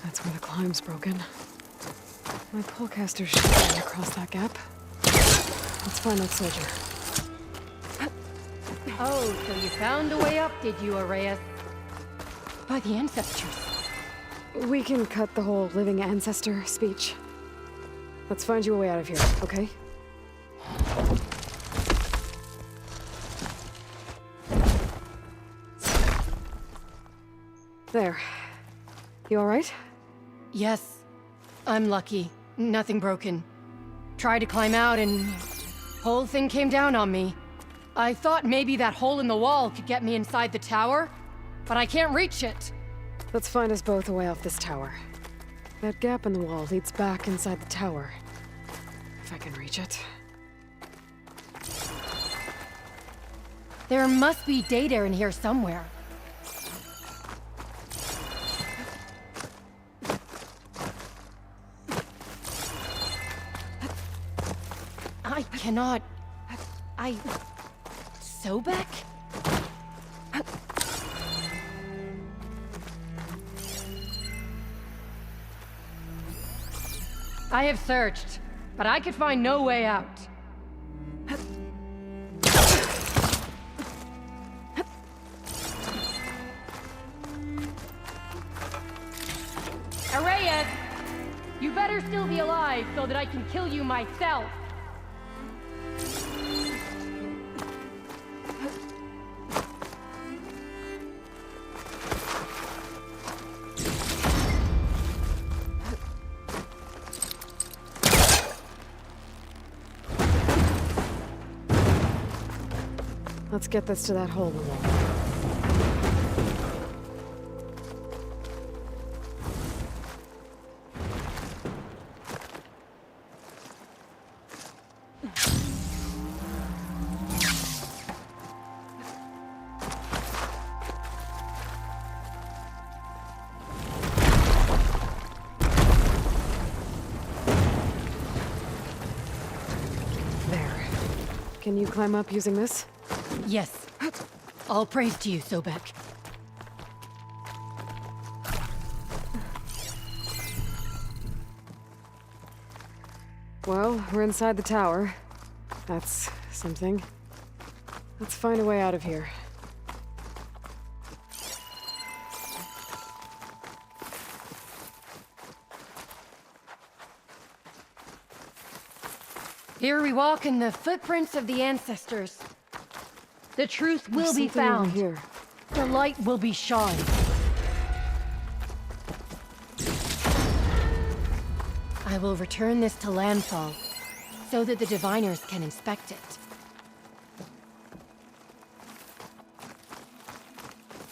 That's where the climb's broken. My pullcaster should get across that gap. Let's find that soldier. Oh, so you found a way up, did you, Arrayas? By the ancestors. We can cut the whole living ancestor speech. Let's find you a way out of here, okay? There. You alright? Yes. I'm lucky. Nothing broken. Tried to climb out and... whole thing came down on me. I thought maybe that hole in the wall could get me inside the tower, but I can't reach it. Let's find us both a way off this tower. That gap in the wall leads back inside the tower. If I can reach it. There must be data in here somewhere. I cannot... Sobek? I have searched, but I could find no way out. Arrayas! You better still be alive so that I can kill you myself! Let's get this to that hole in the wall. There. Can you climb up using this? Yes. All praise to you, Sobek. Well, we're inside the tower. That's something. Let's find a way out of here. Here we walk in the footprints of the ancestors. The truth will be found. Over here. The light will be shone. I will return this to landfall, so that the diviners can inspect it.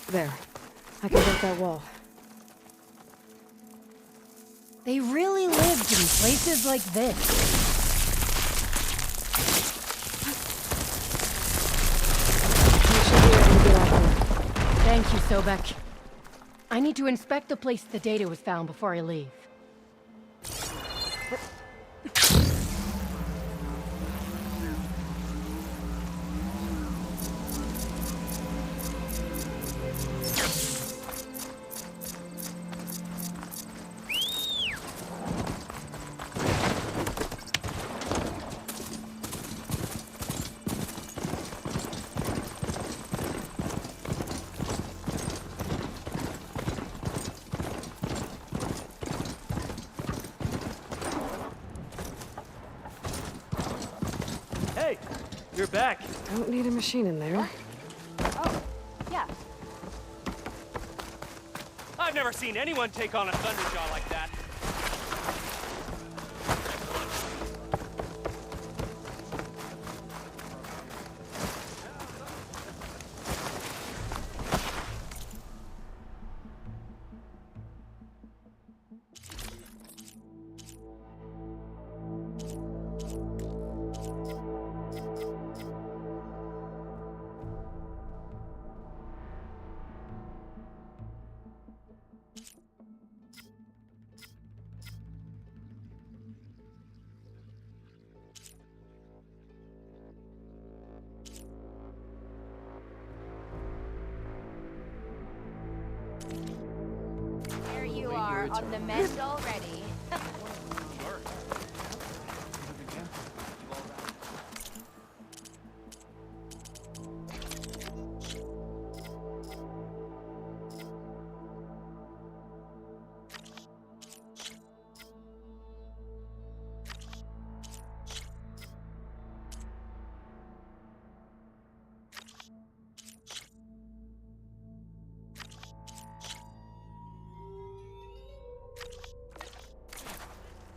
There. I can break that wall. They really lived in places like this. Thank you, Sobek. I need to inspect the place the data was found before I leave. back. Don't need a machine in there. Oh, yeah. I've never seen anyone take on a Thunderjaw like that. There you are, on the mend already.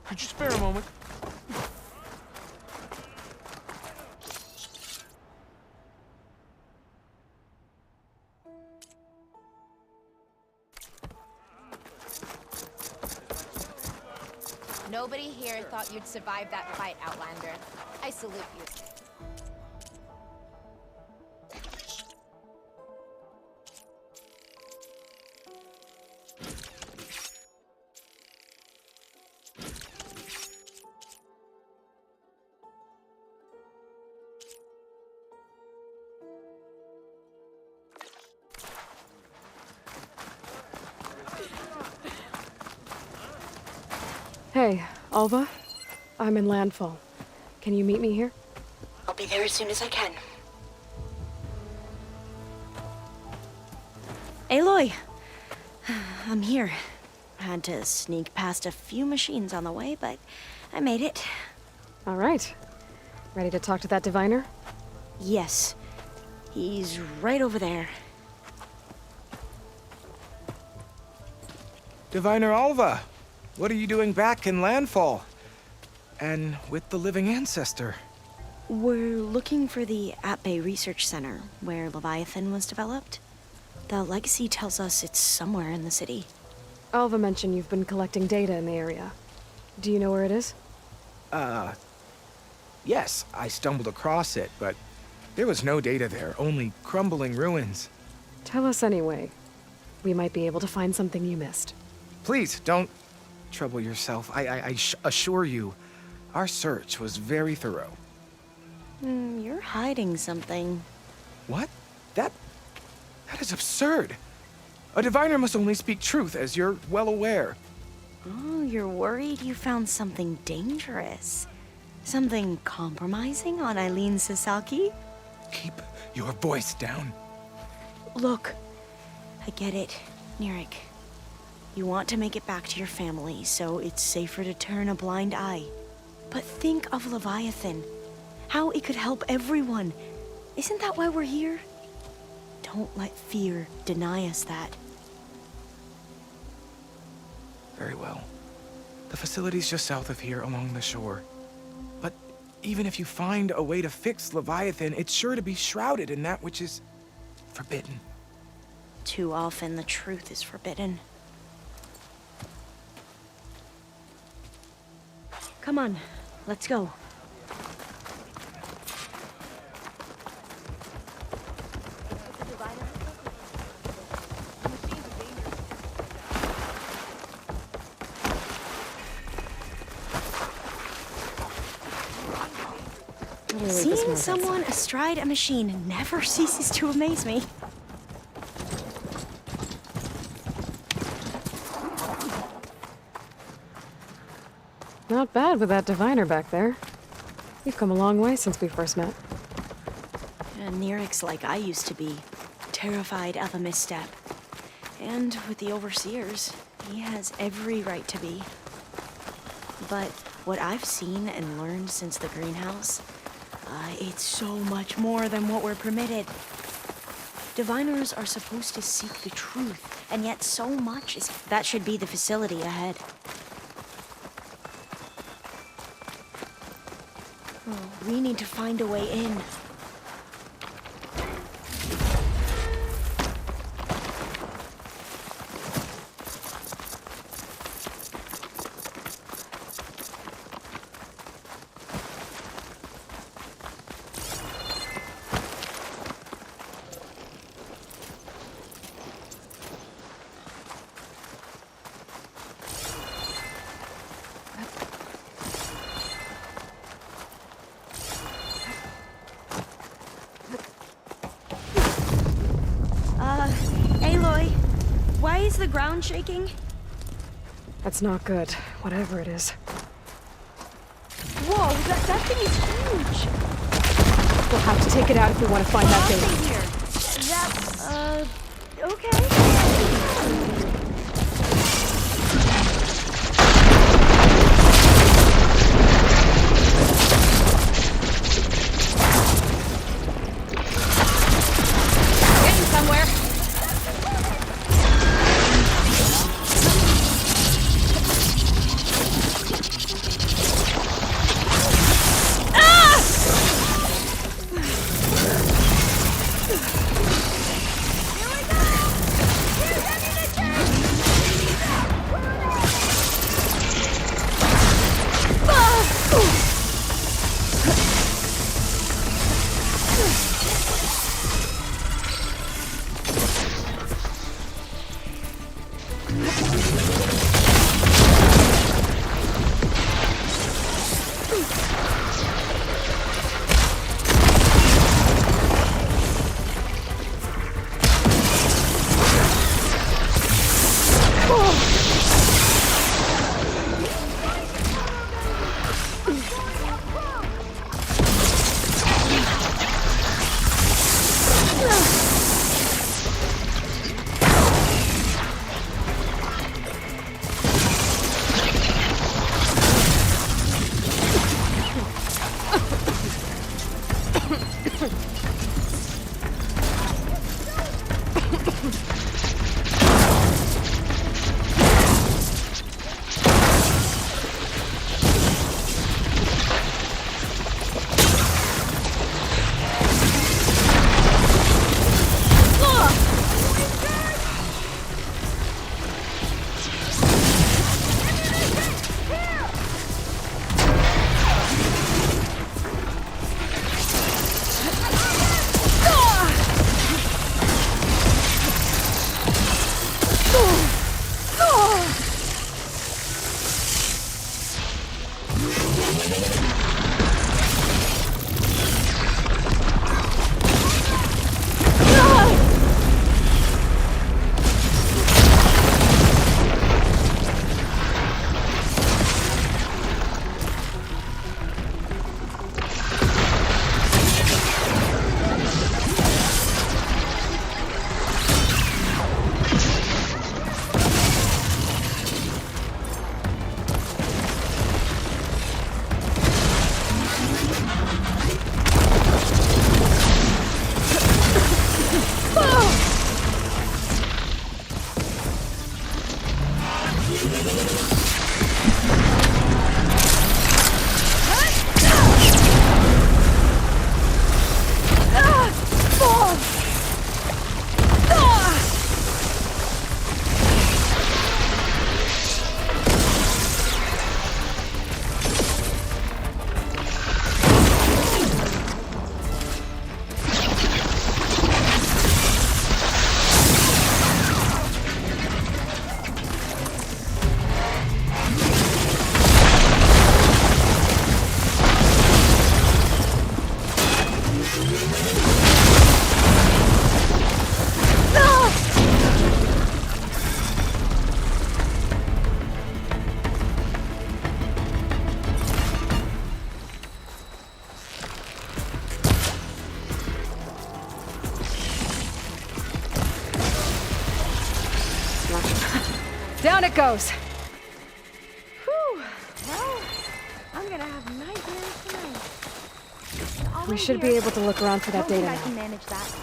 Could you spare a moment? Nobody here thought you'd survive that fight, Outlander. I salute you. Hey, Alva. I'm in Landfall. Can you meet me here? I'll be there as soon as I can. Aloy! I'm here. Had to sneak past a few machines on the way, but I made it. All right. Ready to talk to that diviner? Yes. He's right over there. Diviner Alva, what are you doing back in Landfall? And with the living ancestor? We're looking for the At Bay Research Center, where Leviathan was developed. The legacy tells us it's somewhere in the city. Alva mentioned you've been collecting data in the area. Do you know where it is? Yes, I stumbled across it, but there was no data there, only crumbling ruins. Tell us anyway. We might be able to find something you missed. Please, don't trouble yourself. I assure you, our search was very thorough. You're hiding something. What? That is absurd. A diviner must only speak truth, as you're well aware. Oh, you're worried you found something dangerous. Something compromising on Eileen Sasaki? Keep your voice down. Look, I get it, Nirik. You want to make it back to your family, so it's safer to turn a blind eye. But think of Leviathan. How it could help everyone. Isn't that why we're here? Don't let fear deny us that. Very well. The facility's just south of here, along the shore. But even if you find a way to fix Leviathan, it's sure to be shrouded in that which is forbidden. Too often the truth is forbidden. Come on, let's go. Seeing someone astride a machine never ceases to amaze me. Not bad with that diviner back there. You've come a long way since we first met. Nirik's like I used to be, terrified of a misstep. And with the overseers, he has every right to be. But what I've seen and learned since the greenhouse, It's so much more than what we're permitted. Diviners are supposed to seek the truth, and yet so much is... That should be the facility ahead. Oh, we need to find a way in. Aloy, why is the ground shaking? That's not good, whatever it is. Whoa, that thing is huge! We'll have to take it out if we want to find that data. Here. Okay. Down it goes. Whew. Well, I'm gonna have nightmares tonight. I'll We should be able to look around for that data I now. can manage that.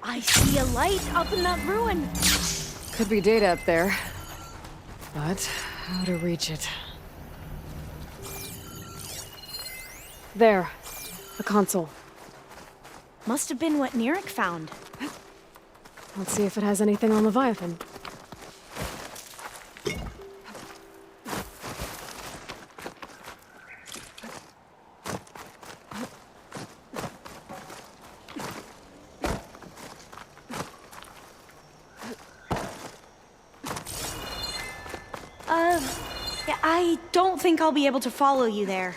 I see a light up in that ruin. Could be data up there. But how to reach it? There. A console. Must have been what Neric found. Let's see if it has anything on Leviathan. Yeah, I don't think I'll be able to follow you there.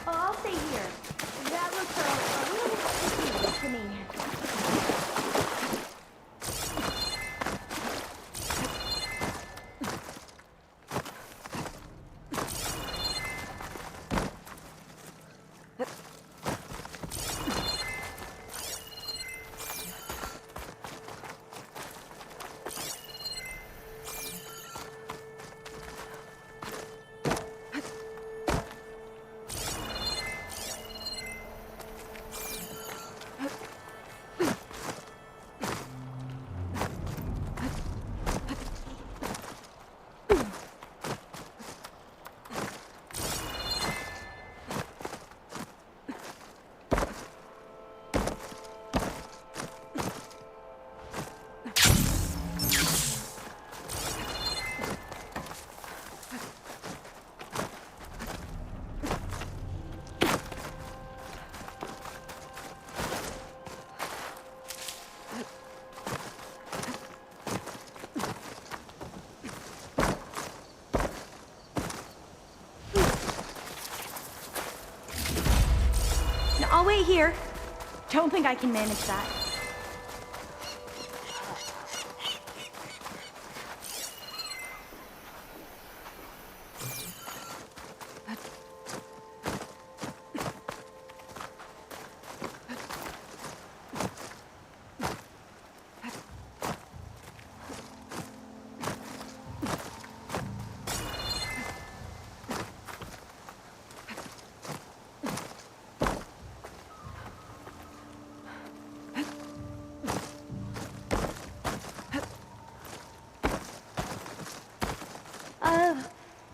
I'll stay here. That looks a little sticky to me. I'll wait here. Don't think I can manage that.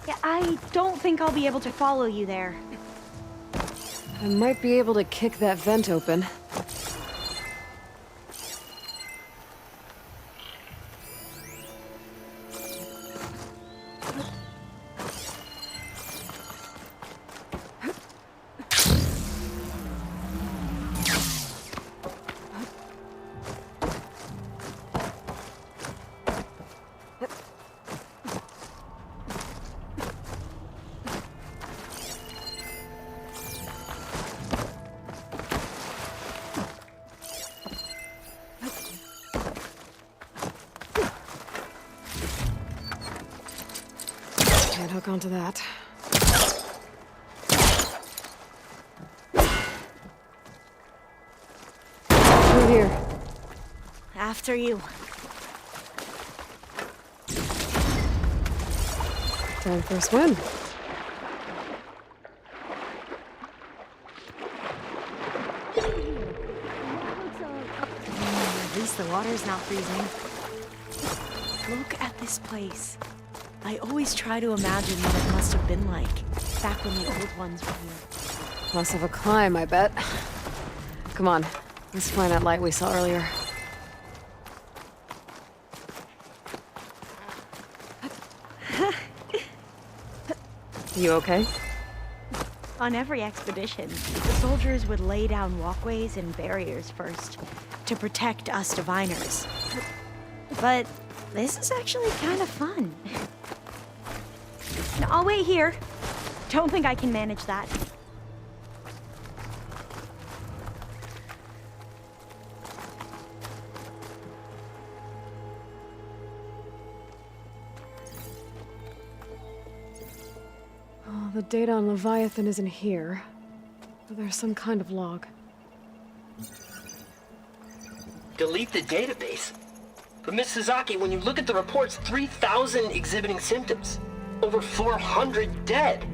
Yeah, I don't think I'll be able to follow you there. I might be able to kick that vent open. Can't hook onto that. Through here. After you. Time for a swim. At least the water's not freezing. Look at this place. I always try to imagine what it must have been like back when the old ones were here. Less of a climb, I bet. Come on, let's find that light we saw earlier. You okay? On every expedition, the soldiers would lay down walkways and barriers first to protect us diviners. But this is actually kind of fun. No, I'll wait here. Don't think I can manage that. Oh, the data on Leviathan isn't here. But there's some kind of log. Delete the database? But Miss Sasaki, when you look at the reports, 3,000 exhibiting symptoms. Over 400 dead.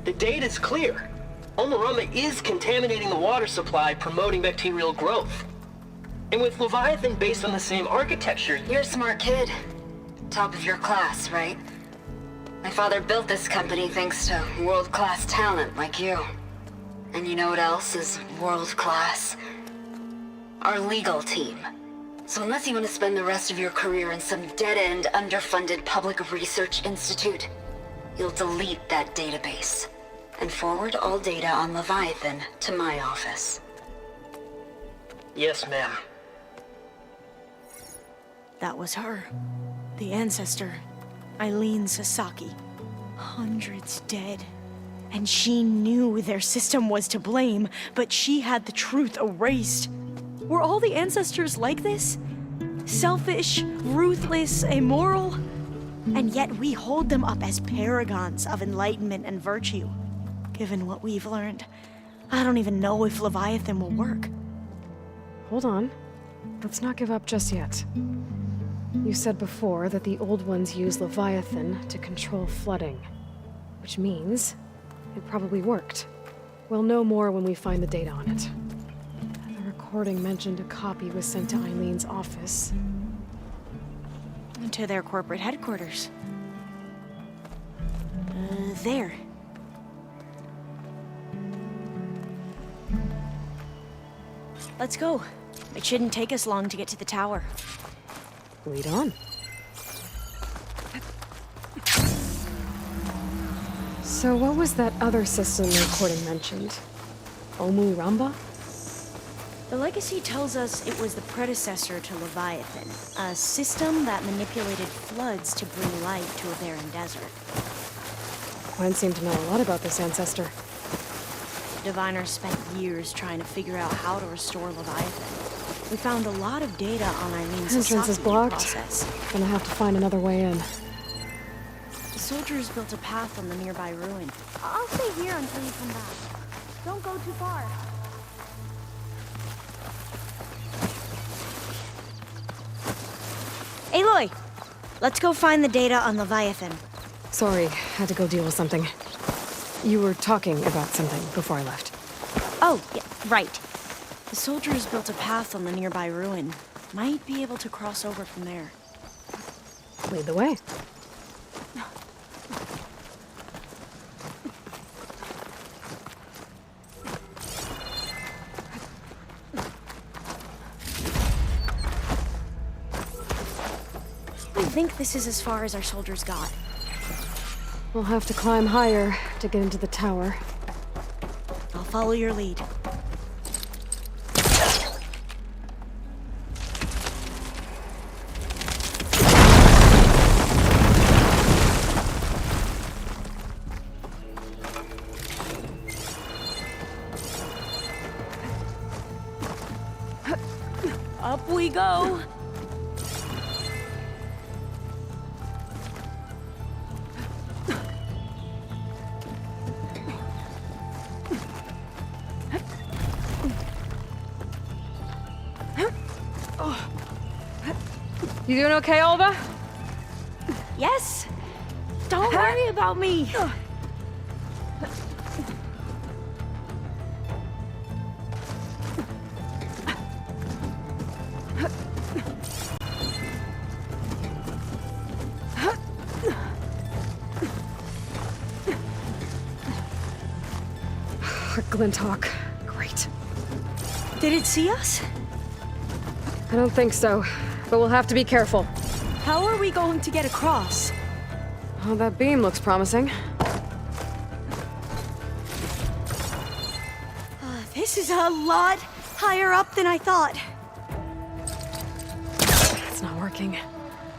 The data's clear. Omarama is contaminating the water supply, promoting bacterial growth. And with Leviathan based on the same architecture... You're a smart kid. Top of your class, right? My father built this company thanks to world-class talent like you. And you know what else is world-class? Our legal team. So unless you want to spend the rest of your career in some dead-end, underfunded public research institute, you'll delete that database and forward all data on Leviathan to my office. Yes, ma'am. That was her. The ancestor, Eileen Sasaki. Hundreds dead. And she knew their system was to blame, but she had the truth erased. Were all the ancestors like this? Selfish, ruthless, immoral? And yet we hold them up as paragons of enlightenment and virtue. Given what we've learned, I don't even know if Leviathan will work. Hold on. Let's not give up just yet. You said before that the old ones use Leviathan to control flooding. Which means it probably worked. We'll know more when we find the data on it. The recording mentioned a copy was sent to Eileen's office. To their corporate headquarters. There. Let's go. It shouldn't take us long to get to the tower. Lead on. So what was that other system the recording mentioned? Omu Ramba? The legacy tells us it was the predecessor to Leviathan, a system that manipulated floods to bring life to a barren desert. Gwen seemed to know a lot about this ancestor. Diviners spent years trying to figure out how to restore Leviathan. We found a lot of data on Eileen's Entrance is blocked. process. Gonna have to find another way in. The soldiers built a path on the nearby ruin. I'll stay here until you come back. Don't go too far. Aloy! Let's go find the data on Leviathan. Sorry, had to go deal with something. You were talking about something before I left. Oh, yeah, right. The soldiers built a path on the nearby ruin. Might be able to cross over from there. Lead the way. I think this is as far as our soldiers got. We'll have to climb higher to get into the tower. I'll follow your lead. Up we go! You doing okay, Olva? Yes! Don't worry about me. Glinthawk. Great. Did it see us? I don't think so, but we'll have to be careful. How are we going to get across? Oh, that beam looks promising. This is a lot higher up than I thought. It's not working.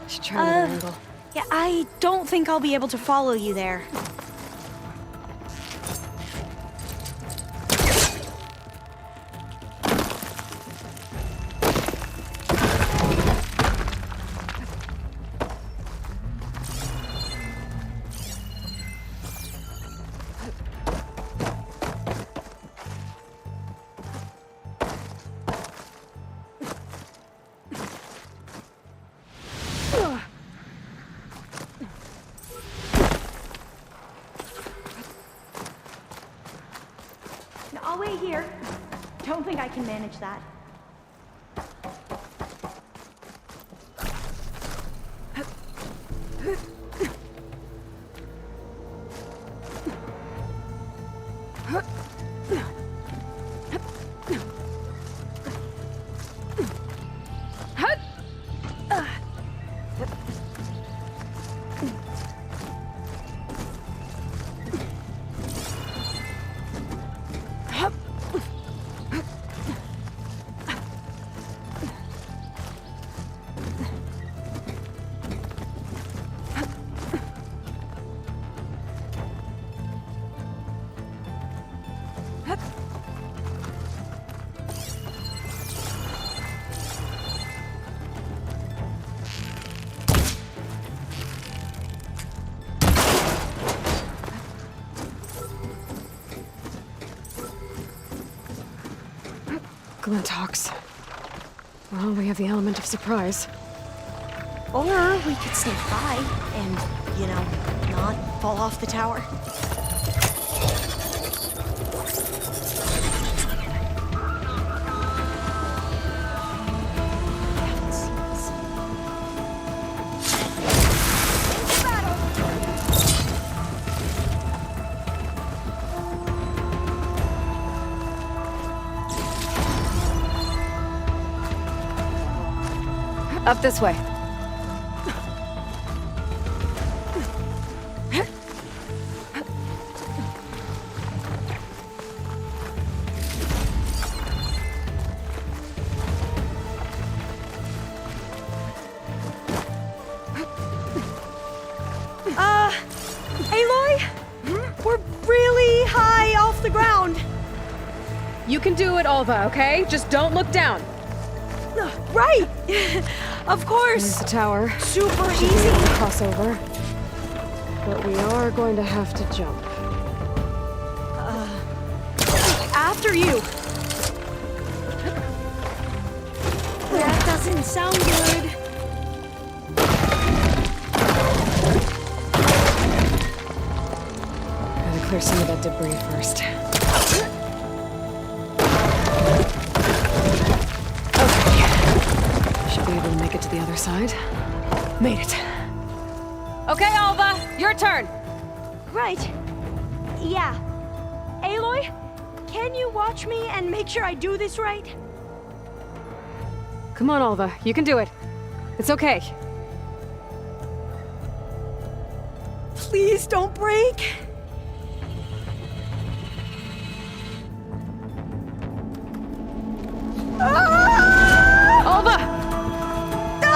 Should try another angle. Yeah, I don't think I'll be able to follow you there. I'll wait here. Don't think I can manage that. Glinthawks. Well, we have the element of surprise. Or we could sneak by and, you know, not fall off the tower. Up this way. Aloy? We're really high off the ground. You can do it, Alva, okay? Just don't look down. Right! Of course! There's the tower. Super Should be easy! able to cross over. But we are going to have to jump. After you! That doesn't sound good. Gotta clear some of that debris first. Should be able to make it to the other side. Made it. Okay, Alva, your turn. Right. Yeah. Aloy, can you watch me and make sure I do this right? Come on, Alva, you can do it. It's okay. Please don't break. Alva!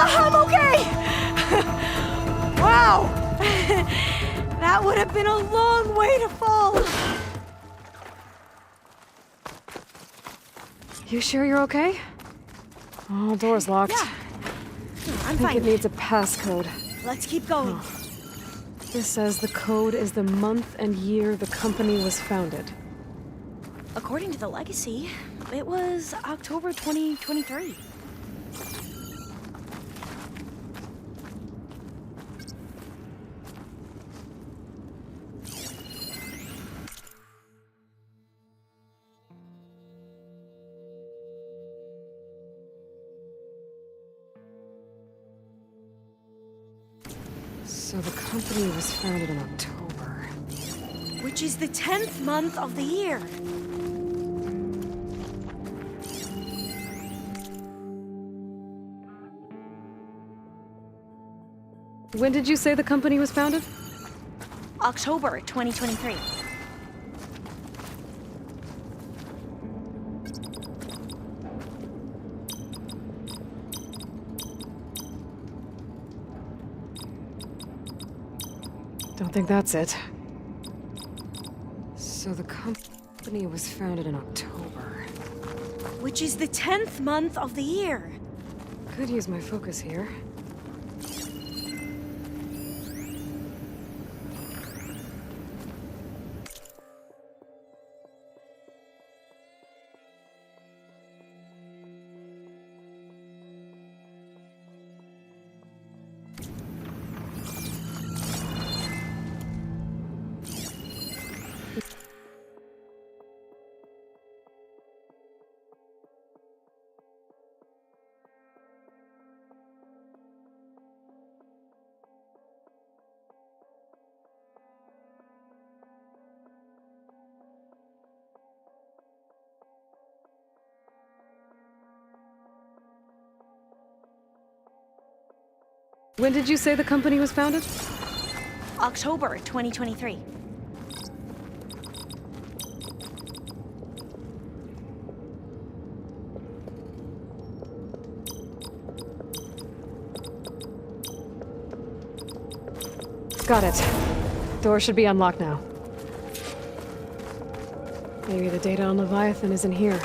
I'm okay! Wow! That would have been a long way to fall. You sure you're okay? Oh, door's locked. Yeah. I'm I think fine. it needs a passcode. Let's keep going. Oh. This says the code is the month and year the company was founded. According to the legacy, it was October 2023. So the company was founded in October. Which is the 10th month of the year. When did you say the company was founded? October 2023. Don't think that's it. So the company was founded in October. Which is the 10th month of the year. Could use my focus here. When did you say the company was founded? October 2023. Got it. Door should be unlocked now. Maybe the data on Leviathan is in here.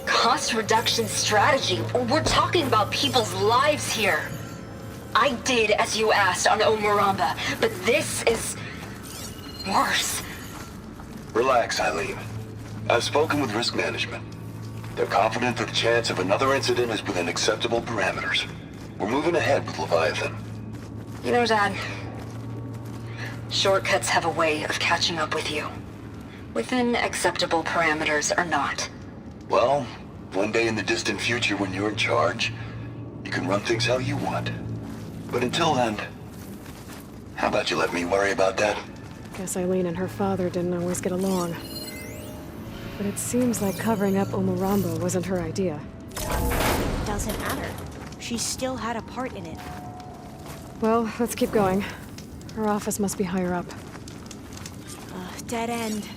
Cost reduction strategy? We're talking about people's lives here. I did as you asked on Omuramba, but this is worse. Relax, Eileen. I've spoken with risk management. They're confident that the chance of another incident is within acceptable parameters. We're moving ahead with Leviathan. You know, Dad, shortcuts have a way of catching up with you. Within acceptable parameters or not. Well, one day in the distant future when you're in charge, you can run things how you want. But until then, how about you let me worry about that? Guess Eileen and her father didn't always get along. But it seems like covering up Omuramba wasn't her idea. Doesn't matter. She still had a part in it. Well, let's keep going. Her office must be higher up. Dead end.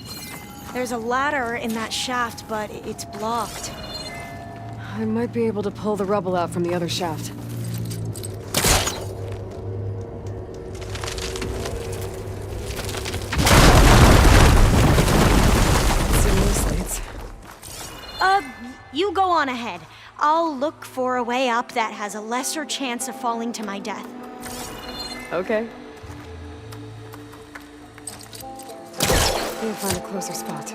There's a ladder in that shaft, but it's blocked. I might be able to pull the rubble out from the other shaft. You go on ahead. I'll look for a way up that has a lesser chance of falling to my death. Okay. We'll find a closer spot.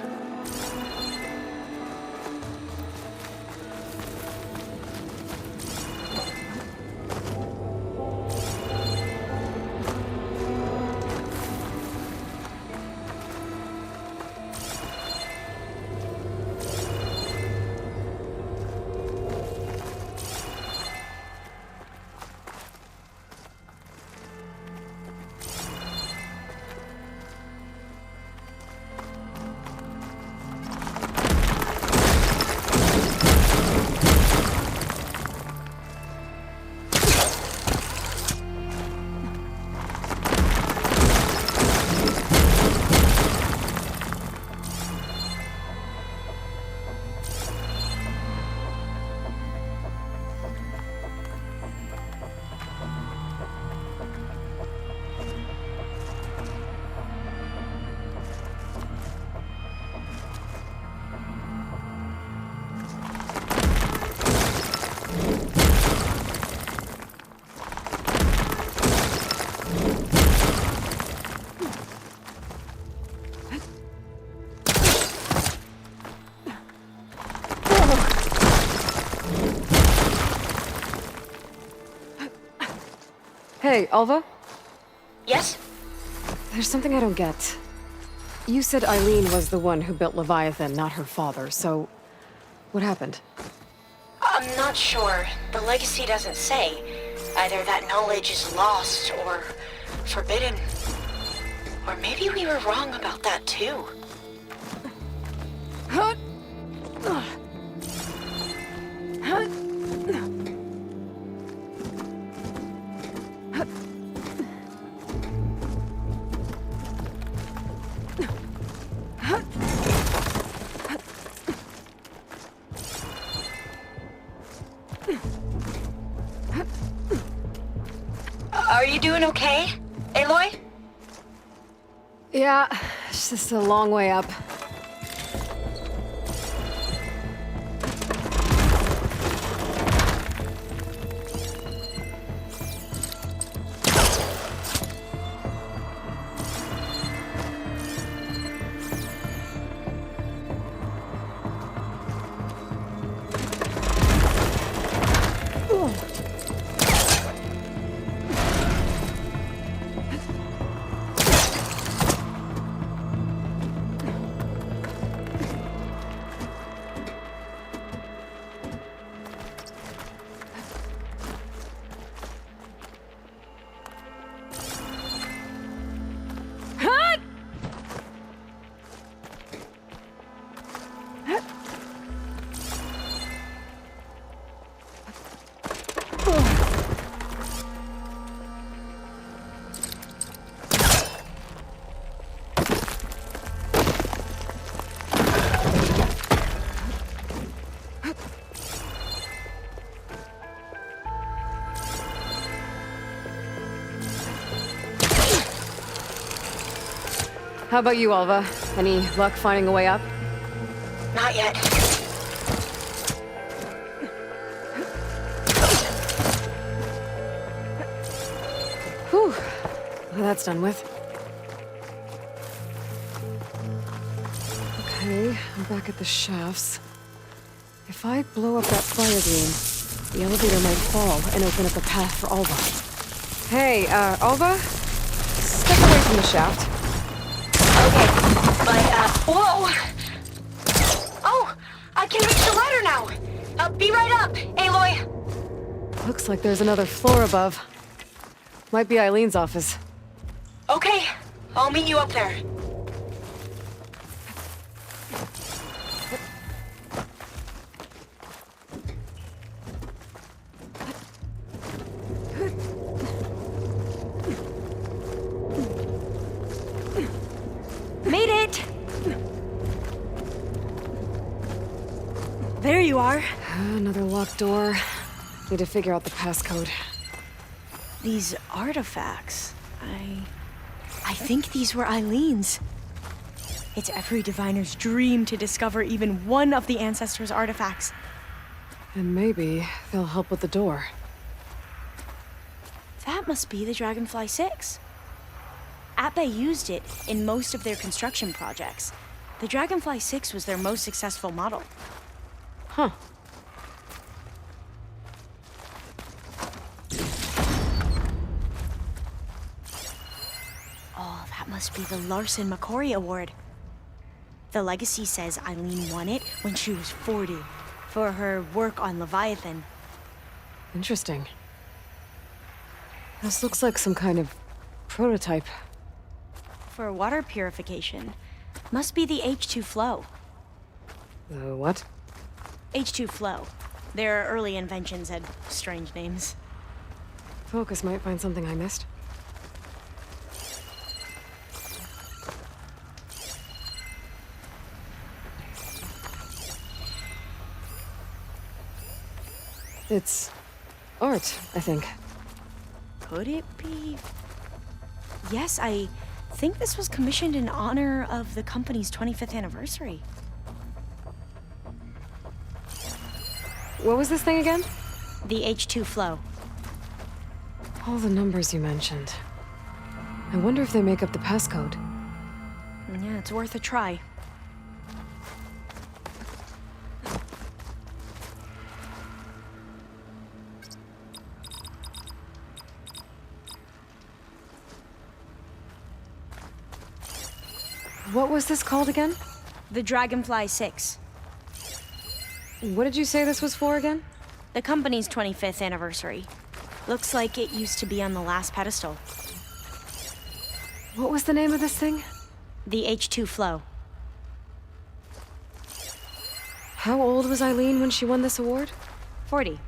Hey, Alva? Yes? There's something I don't get. You said Eileen was the one who built Leviathan, not her father, so... what happened? Not sure. The legacy doesn't say. Either that knowledge is lost or forbidden. Or maybe we were wrong about that too. Are you doing okay, Aloy? Yeah, it's just a long way up. How about you, Alva? Any luck finding a way up? Not yet. Whew. Well, that's done with. Okay, I'm back at the shafts. If I blow up that fire beam, the elevator might fall and open up a path for Alva. Hey, Alva? Step away from the shaft. Whoa! Oh! I can reach the ladder now! Be right up, Aloy! Looks like there's another floor above. Might be Eileen's office. Okay, I'll meet you up there. Made it! There you are. Another locked door. Need to figure out the passcode. These artifacts, I think these were Eileen's. It's every diviner's dream to discover even one of the ancestors' artifacts. And maybe they'll help with the door. That must be the Dragonfly 6. Ape used it in most of their construction projects. The Dragonfly 6 was their most successful model. Huh. Oh, that must be the Larson McCory Award. The legacy says Eileen won it when she was 40 for her work on Leviathan. Interesting. This looks like some kind of prototype. For water purification. Must be the H2 flow. The what? H2 flow. Their early inventions had strange names. Focus might find something I missed. It's art, I think. Could it be? Yes, I think this was commissioned in honor of the company's 25th anniversary. What was this thing again? The H2 flow. All the numbers you mentioned. I wonder if they make up the passcode. Yeah, it's worth a try. What was this called again? The Dragonfly 6. What did you say this was for again? The company's 25th anniversary. Looks like it used to be on the last pedestal. What was the name of this thing? The H2 Flow. How old was Eileen when she won this award? 40.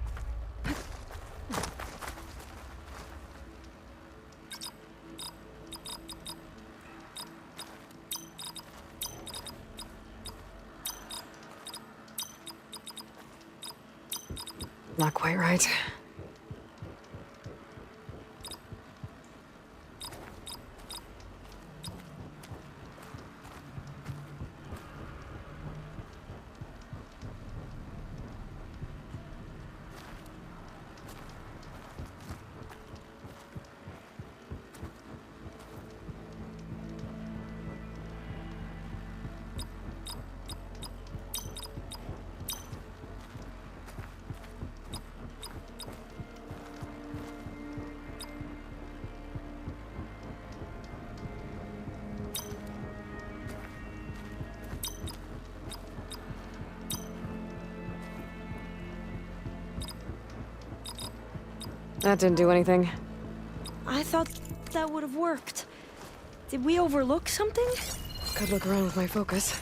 Not quite right. That didn't do anything. I thought that would have worked. Did we overlook something? Could look around with my focus.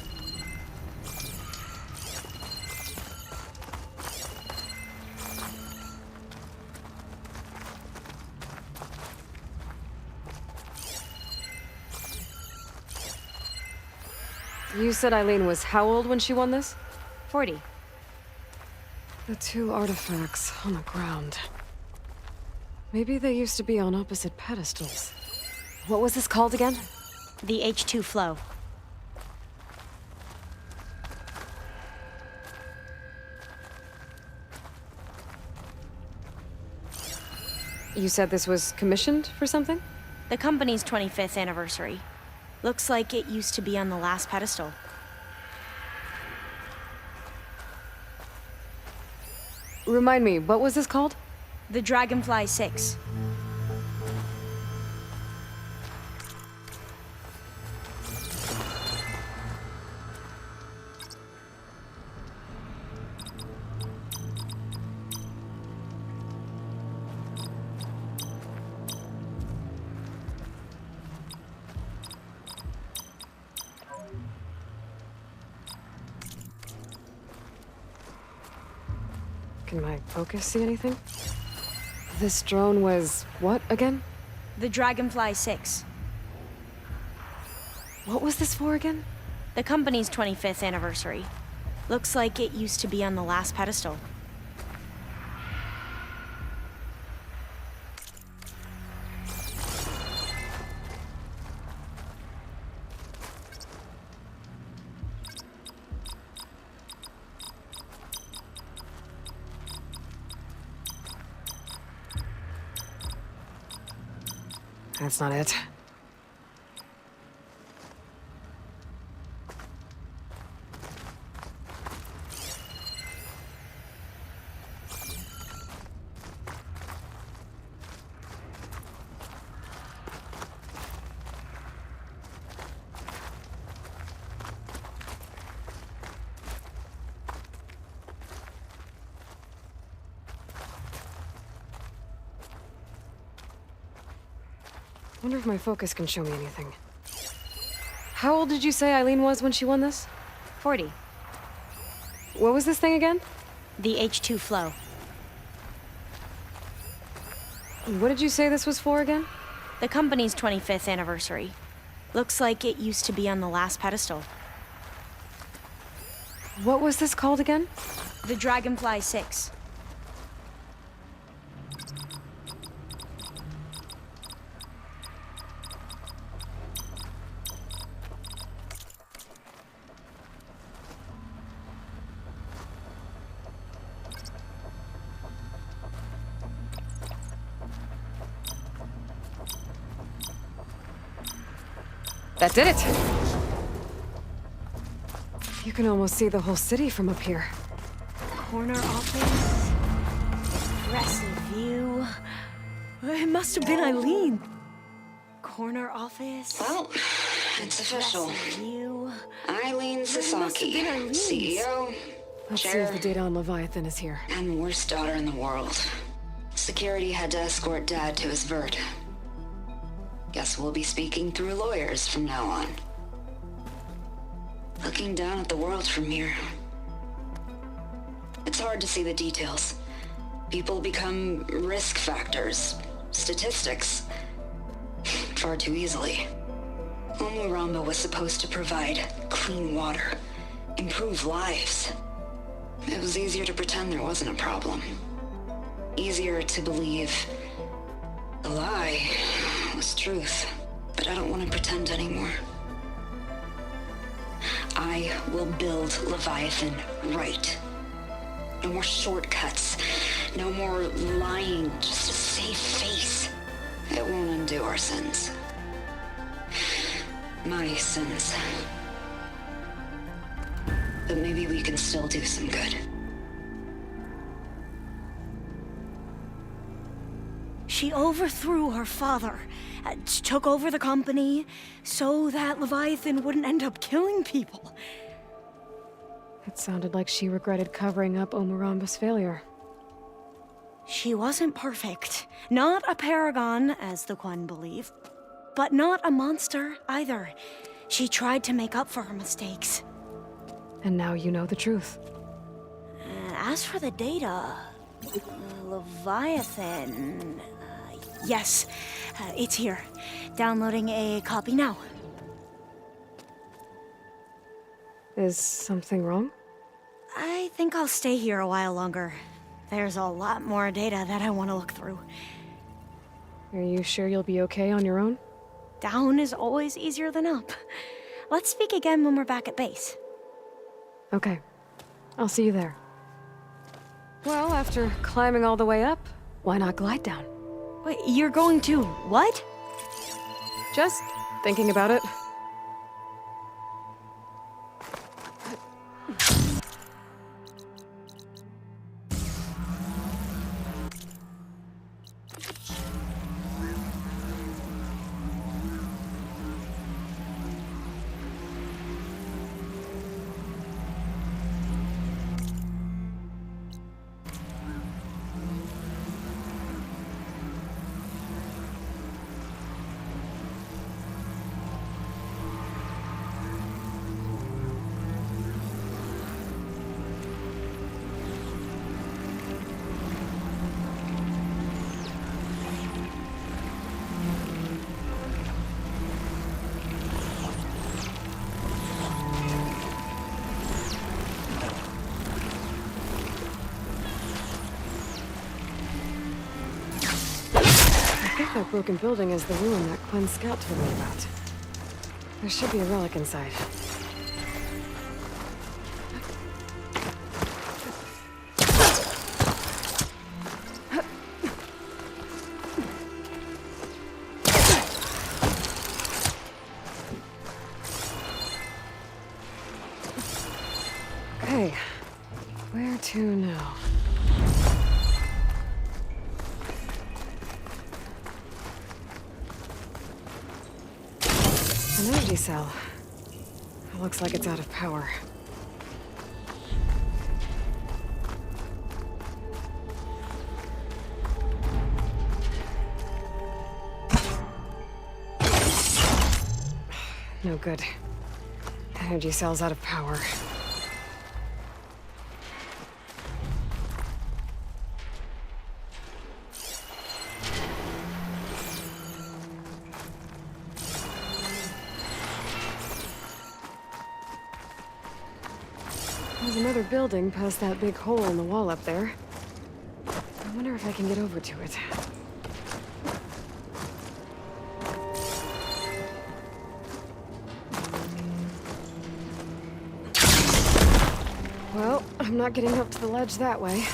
You said Eileen was how old when she won this? 40. The two artifacts on the ground. Maybe they used to be on opposite pedestals. What was this called again? The H2 Flow. You said this was commissioned for something? The company's 25th anniversary. Looks like it used to be on the last pedestal. Remind me, what was this called? The Dragonfly 6. Can my focus see anything? This drone was what again? The Dragonfly 6. What was this for again? The company's 25th anniversary. Looks like it used to be on the last pedestal. That's not it. Wonder if my focus can show me anything. How old did you say Eileen was when she won this? 40. What was this thing again? The H2 Flow. What did you say this was for again? The company's 25th anniversary. Looks like it used to be on the last pedestal. What was this called again? The Dragonfly 6. That did it! You can almost see the whole city from up here. Corner office. Impressive view. It must have been Eileen. Corner office. Well, it's official. View. Eileen Sasaki, CEO, Let's see if the data on Leviathan is here. I'm the worst daughter in the world. Security had to escort Dad to his vert. Guess we'll be speaking through lawyers from now on. Looking down at the world from here. It's hard to see the details. People become risk factors, statistics, far too easily. Omuramba was supposed to provide clean water, improve lives. It was easier to pretend there wasn't a problem. Easier to believe the lie was truth. But I don't want to pretend anymore. I will build Leviathan right. No more shortcuts. No more lying just to save face. It won't undo our sins. My sins. But maybe we can still do some good. She overthrew her father, took over the company, so that Leviathan wouldn't end up killing people. It sounded like she regretted covering up Omuramba's failure. She wasn't perfect. Not a paragon, as the Quan believe, but not a monster either. She tried to make up for her mistakes. And now you know the truth. As for the data, Leviathan... yes, it's here. Downloading a copy now. Is something wrong? I think I'll stay here a while longer. There's a lot more data that I want to look through. Are you sure you'll be okay on your own? Down is always easier than up. Let's speak again when we're back at base. Okay. I'll see you there. Well, after climbing all the way up, why not glide down? Wait, you're going to what? Just thinking about it. That broken building is the ruin that Quinn's scout told me about. There should be a relic inside. Okay, where to now? An energy cell. It looks like it's out of power. No good. Energy cell's out of power. There's another building past that big hole in the wall up there. I wonder if I can get over to it. Well, I'm not getting up to the ledge that way.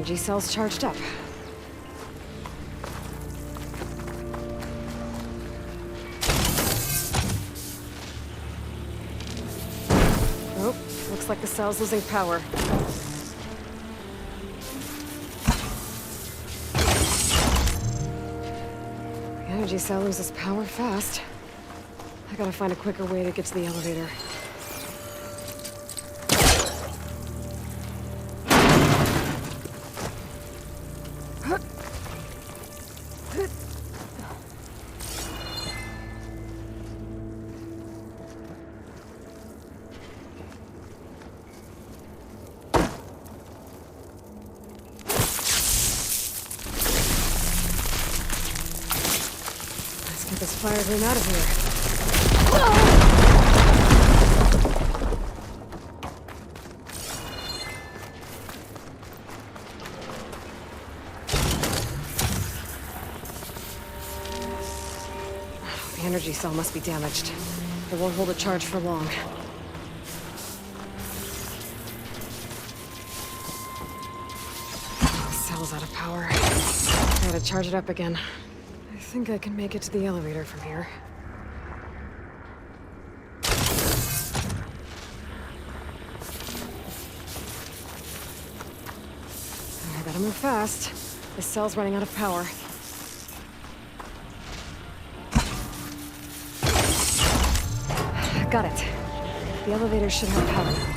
Energy cells charged up. Oh, looks like the cell's losing power. The energy cell loses power fast. I gotta find a quicker way to get to the elevator. Let's get this fire dream out of here. The energy cell must be damaged. It won't hold a charge for long. The cell's out of power. I gotta charge it up again. I think I can make it to the elevator from here. I gotta move fast. This cell's running out of power. Got it. The elevator should have power now.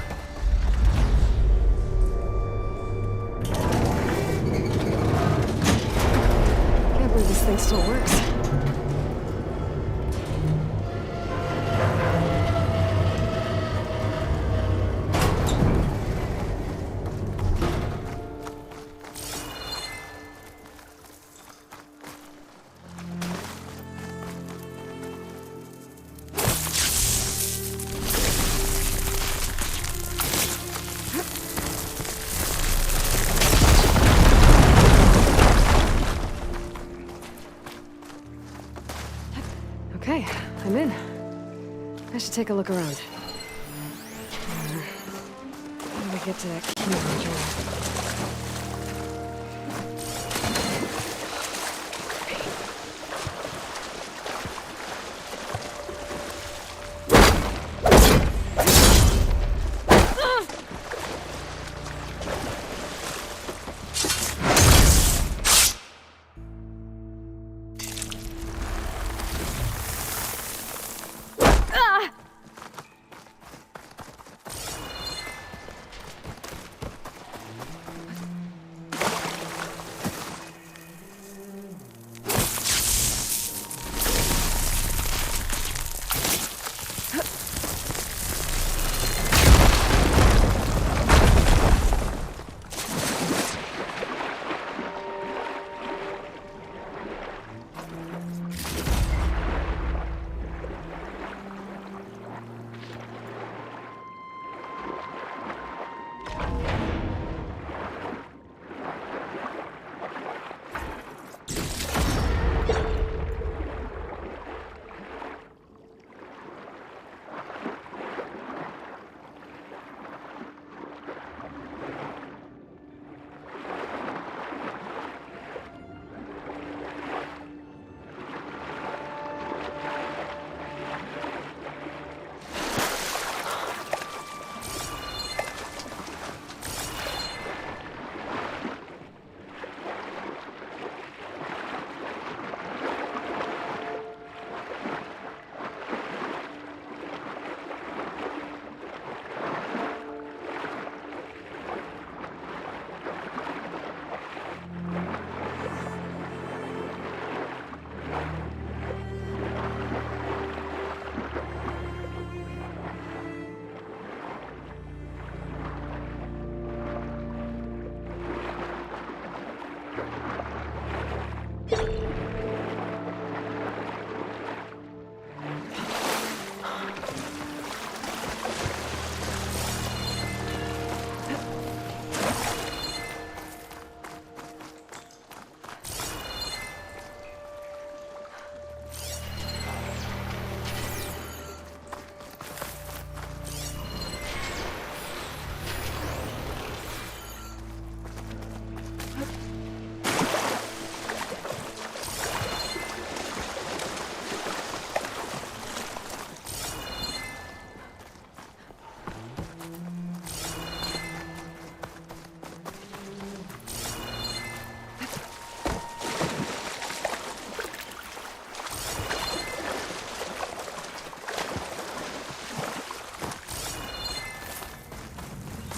Can't believe this thing still works. Okay, I'm in. I should take a look around. How do we get to that key module?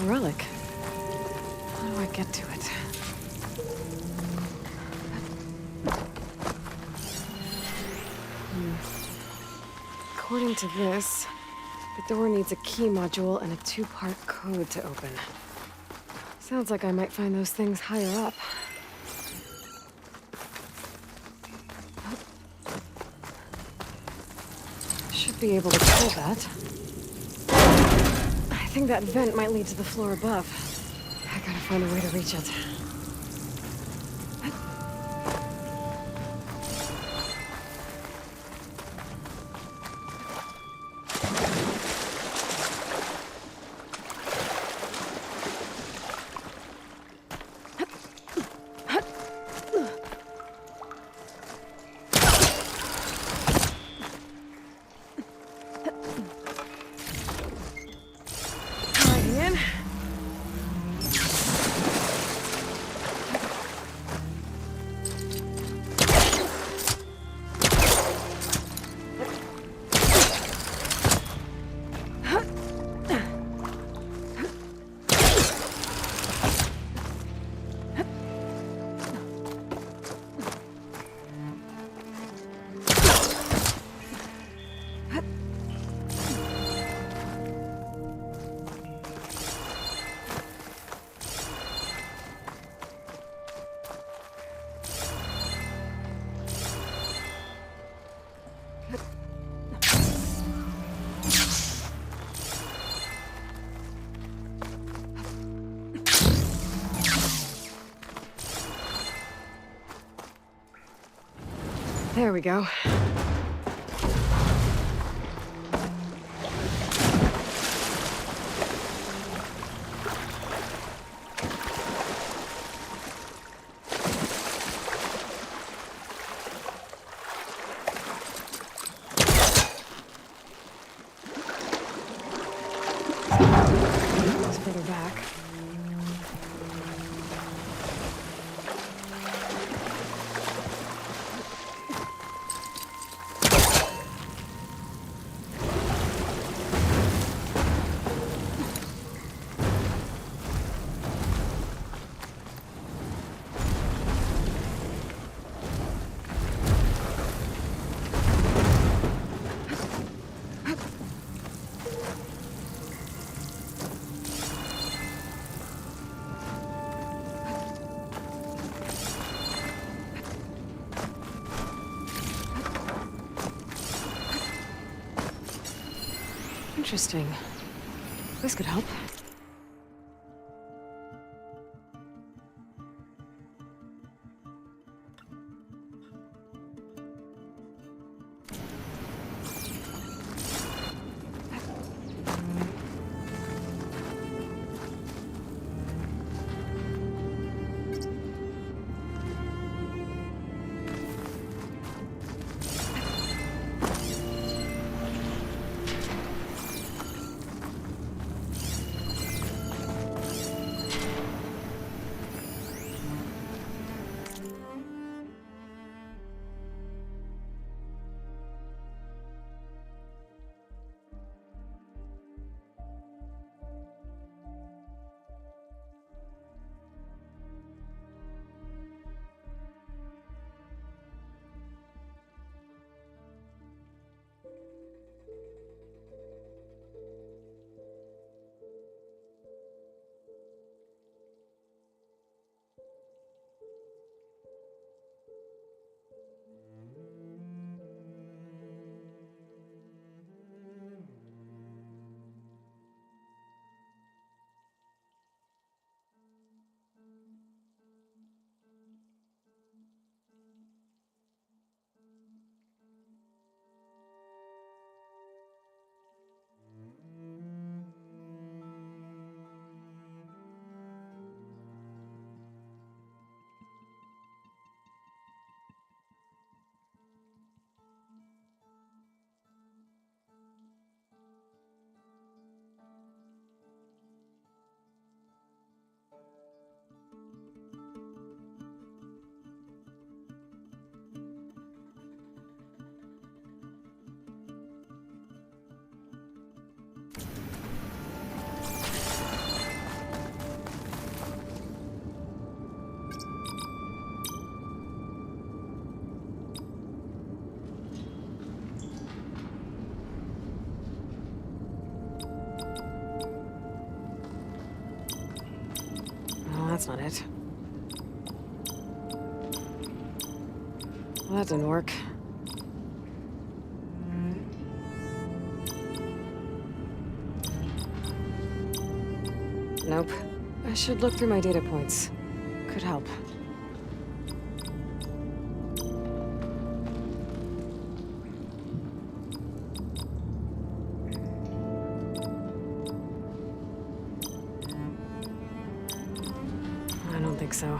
relic. How do I get to it? According to this, the door needs a key module and a 2-part code to open. Sounds like I might find those things higher up. Should be able to pull that. I think that vent might lead to the floor above. I gotta find a way to reach it. There we go. Let's put her back. Interesting. This could help. that's not it. Well, that didn't work. Nope. I should look through my data points. Could help. I don't think so.